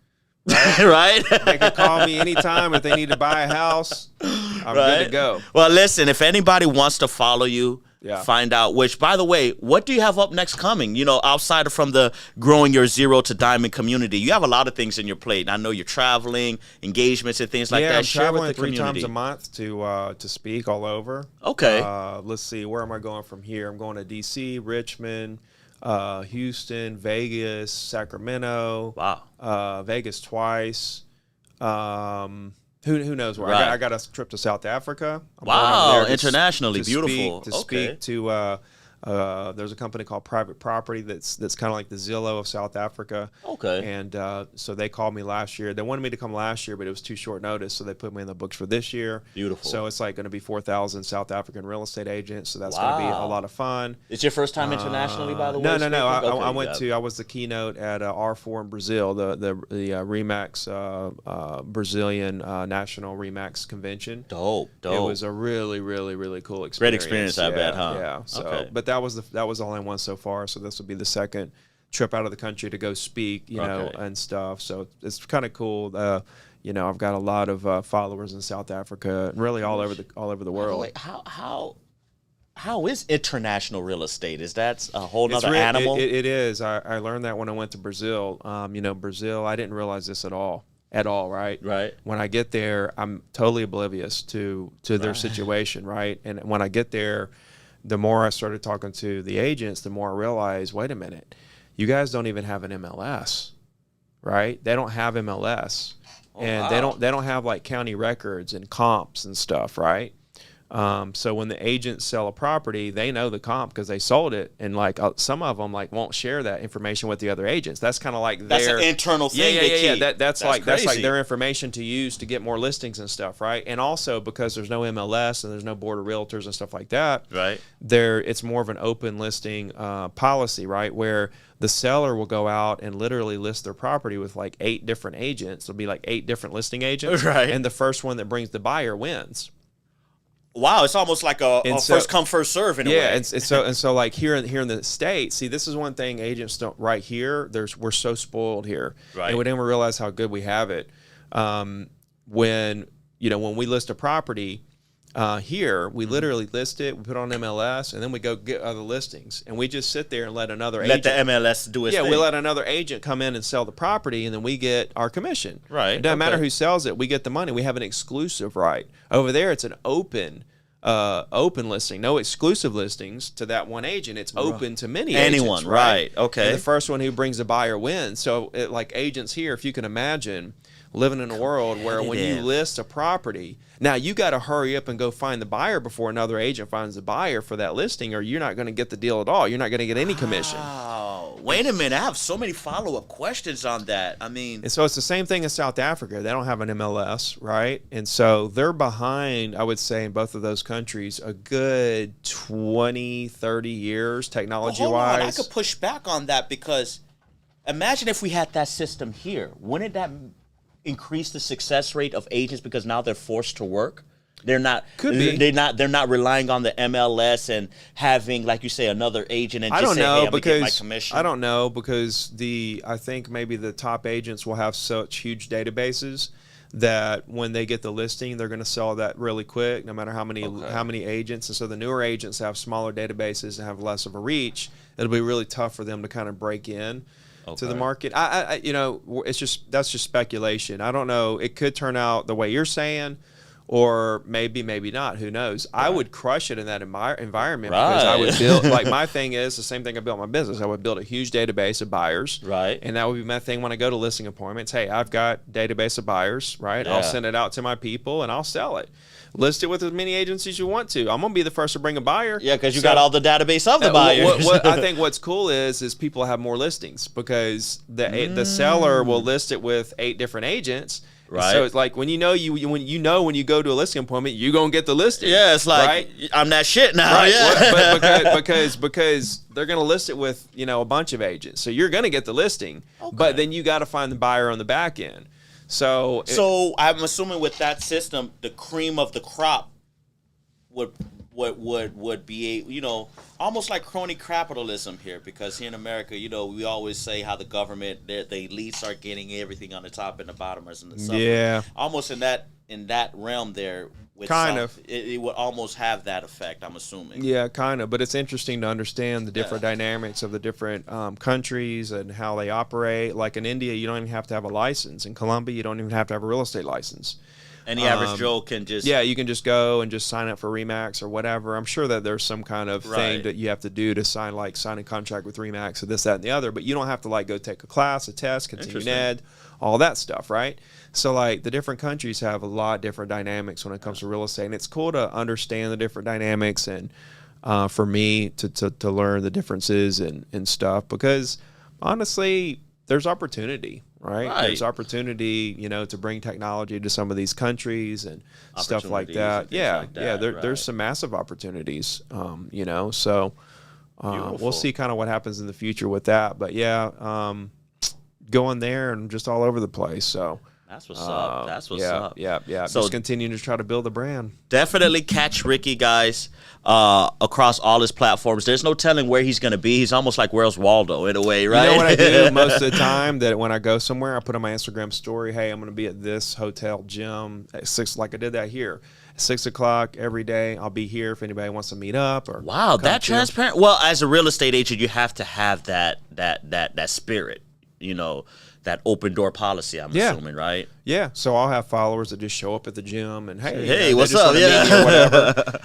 Right? They can call me anytime if they need to buy a house. I'm good to go. Well, listen, if anybody wants to follow you, find out which, by the way, what do you have up next coming? Outside from the growing your zero to diamond community, you have a lot of things in your plate. I know you're traveling, engagements and things like that. I'm Share traveling with the 3 community. times a month to speak all over. Okay. Let's see, where am I going from here? I'm going to D.C., Richmond, Houston, Vegas, Sacramento. Wow. Vegas twice. Who knows where? Right. I got a trip to South Africa. Wow, internationally, beautiful. Speak to there's a company called Private Property that's kind of like the Zillow of South Africa. Okay. And so they called me last year. They wanted me to come last year, but it was too short notice, so they put me in the books for this year. Beautiful. So it's like going to be 4,000 South African real estate agents. So that's going to be a lot of fun. It's your first time internationally, by the way? No. I was the keynote at R4 in Brazil, the Remax Brazilian National Remax Convention. Dope. It was a really, really, really cool experience. Great experience, I bet, huh? Yeah. So, okay. But that was the only one so far. So this will be the second trip out of the country to go speak, and stuff. So it's kind of cool. I've got a lot of followers in South Africa and really all over the world. Wait, how is international real estate? Is that a whole nother animal? It is. I learned that when I went to Brazil. Brazil, I didn't realize this at all, right? Right. When I get there, I'm totally oblivious to their situation, right? And when I get there, the more I started talking to the agents, the more I realized, wait a minute, you guys don't even have an MLS, right? They don't have MLS, they don't have like county records and comps and stuff, right? So when the agents sell a property, they know the comp because they sold it, and like some of them like won't share that information with the other agents. That's kind of like that's an internal thing. Yeah. That's like their information to use to get more listings and stuff, right? And also because there's no MLS and there's no board of realtors and stuff like that, right? It's more of an open listing policy, right? Where the seller will go out and literally list their property with like 8 different agents. There'll be like 8 different listing agents, right? And the first one that brings the buyer wins. Wow, it's almost like a first come first serve in a way. Yeah, and so like here in the States, see, this is one thing agents don't right here. We're so spoiled here, right? And we didn't realize how good we have it. When we list a property here, we literally list it, we put it on MLS, and then we go get other listings, and we just sit there and let another agent. Let the MLS do its thing. Yeah, we let another agent come in and sell the property, and then we get our commission. Right. It doesn't matter who sells it, we get the money. We have an exclusive right. Over there, it's an open listing, no exclusive listings to that one agent. It's open to many agents. Anyone, right? Okay. And the first one who brings a buyer wins. So, like agents here, if you can imagine living in a world where when you list a property, now you got to hurry up and go find the buyer before another agent finds the buyer for that listing, or you're not going to get the deal at all. You're not going to get any commission. Wow. Wait a minute. I have so many follow-up questions on that. I mean, and so it's the same thing in South Africa. They don't have an MLS, right? And so they're behind, I would say, in both of those countries, a good 20, 30 years technology-wise. Hold on. I could push back on that because imagine if we had that system here. Wouldn't that increase the success rate of agents because now they're forced to work? They're not. Could be. They're not relying on the MLS and having, like you say, another agent and just say, hey, I'm gonna get my commission. I don't know because I think maybe the top agents will have such huge databases that when they get the listing, they're going to sell that really quick, no matter how many agents. And so the newer agents have smaller databases and have less of a reach. It'll be really tough for them to kind of break in to the market. That's just speculation. I don't know. It could turn out the way you're saying, or maybe not. Who knows? Right. I would crush it in that environment because I would build, like my thing is the same thing I built my business. I would build a huge database of buyers. Right. And that would be my thing when I go to listing appointments. Hey, I've got database of buyers, right? Yeah. I'll send it out to my people and I'll sell it. List it with as many agencies you want to. I'm going to be the first to bring a buyer. Yeah, because you got all the database of the buyers. What I think what's cool is people have more listings because the seller will list it with 8 different agents. Right. So it's like when you know when you go to a listing appointment, you're gonna get the listing. Yeah, it's like right? I'm that shit now. Right. Yeah. But because they're gonna list it with a bunch of agents, so you're gonna get the listing. Okay. But then you got to find the buyer on the back end. So I'm assuming with that system, the cream of the crop would be almost like crony capitalism here, because here in America, we always say how the government, the elites are getting everything on the top and the bottomers and the suffering. Yeah. Almost in that realm there. It would almost have that effect, I'm assuming. Yeah, kind of. But it's interesting to understand the different dynamics of the different countries and how they operate. Like in India, you don't even have to have a license. In Colombia, you don't even have to have a real estate license. Any average Joe can just... Yeah, you can just go and just sign up for RE/MAX or whatever. I'm sure that there's some kind of thing that you have to do to sign a contract with RE/MAX or this, that, and the other. But you don't have to go take a class, a test, continue ed, all that stuff, right? So the different countries have a lot of different dynamics when it comes to real estate. And it's cool to understand the different dynamics and for me to learn the differences and stuff, because honestly, there's opportunity. Right. There's opportunity, to bring technology to some of these countries and stuff like that. There's some massive opportunities, So we'll see kind of what happens in the future with that. But going there and just all over the place. So that's what's up. That's what's up. Yeah. So just continuing to try to build a brand. Definitely catch Ricky, guys, across all his platforms. There's no telling where he's going to be. He's almost like Where's Waldo in a way, right? You know what I do most of the time? That when I go somewhere, I put on my Instagram story, hey, I'm going to be at this hotel gym at 6, like I did that here. At 6 o'clock every day, I'll be here if anybody wants to meet up. Or wow, that transparent. Well, as a real estate agent, you have to have that spirit, that open door policy, I'm assuming, right? Yeah. So I'll have followers that just show up at the gym and hey, what's up? Yeah. Or whatever.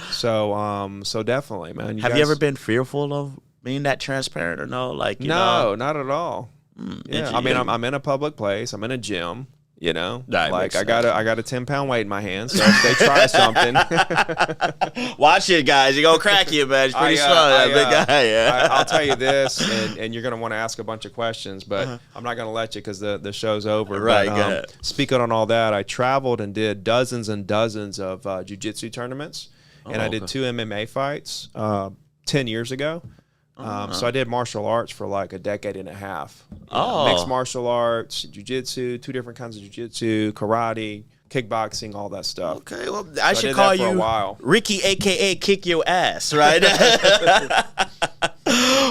So definitely, man. Have you ever been fearful of being that transparent or no? No, not at all. Yeah. I mean, I'm in a public place. I'm in a gym. I got a 10-pound weight in my hand, so if they try something, watch it, guys. You're gonna crack you, man. It's pretty strong, big guy. Yeah. I'll tell you this, and you're gonna want to ask a bunch of questions, but I'm not gonna let you because the show's over. Right. But, speaking on all that, I traveled and did dozens and dozens of jiu-jitsu tournaments, and I did 2 MMA fights 10 years ago. So I did martial arts for like a decade and a half. Mixed martial arts, jiu-jitsu, 2 different kinds of jiu-jitsu, karate, kickboxing, all that stuff. Okay, well, I should call you Ricky, a.k.a. Kick Your Ass, right?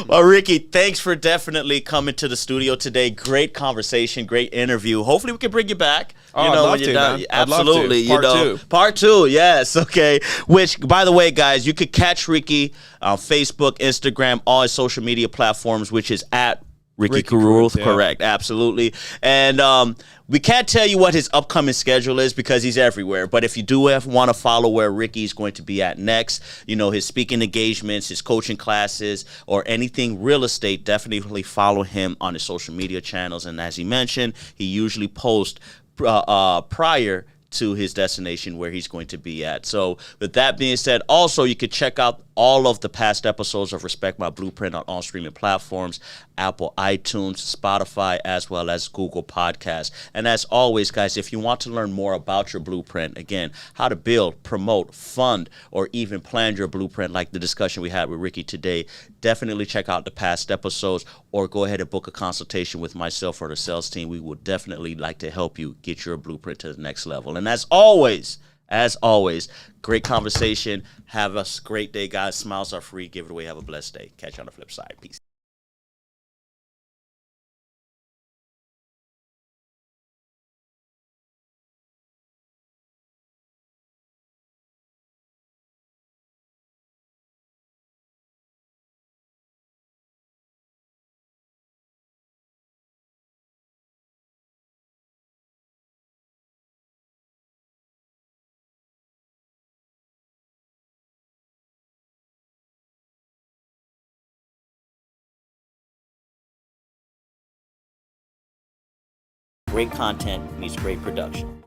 Well, Ricky, thanks for definitely coming to the studio today. Great conversation, great interview. Hopefully we can bring you back. I'd love to, man. Absolutely. I'd love to. Part 2, yes. Okay. Which, by the way, guys, you could catch Ricky on Facebook, Instagram, all his social media platforms, which is at Ricky Carruth, correct, absolutely. And we can't tell you what his upcoming schedule is because he's everywhere. But if you do want to follow where Ricky's going to be at next, his speaking engagements, his coaching classes, or anything real estate, definitely follow him on his social media channels. And as he mentioned, he usually posts prior to his destination where he's going to be at. So with that being said, also you could check out all of the past episodes of Respect My Blueprint on all streaming platforms, Apple, iTunes, Spotify, as well as Google Podcasts. And as always, guys, if you want to learn more about your blueprint, again, how to build, promote, fund, or even plan your blueprint like the discussion we had with Ricky today, definitely check out the past episodes or go ahead and book a consultation with myself or the sales team. We would definitely like to help you get your blueprint to the next level. And as always, great conversation. Have a great day, guys. Smiles are free. Give it away. Have a blessed day. Catch you on the flip side. Peace. Great content meets great production.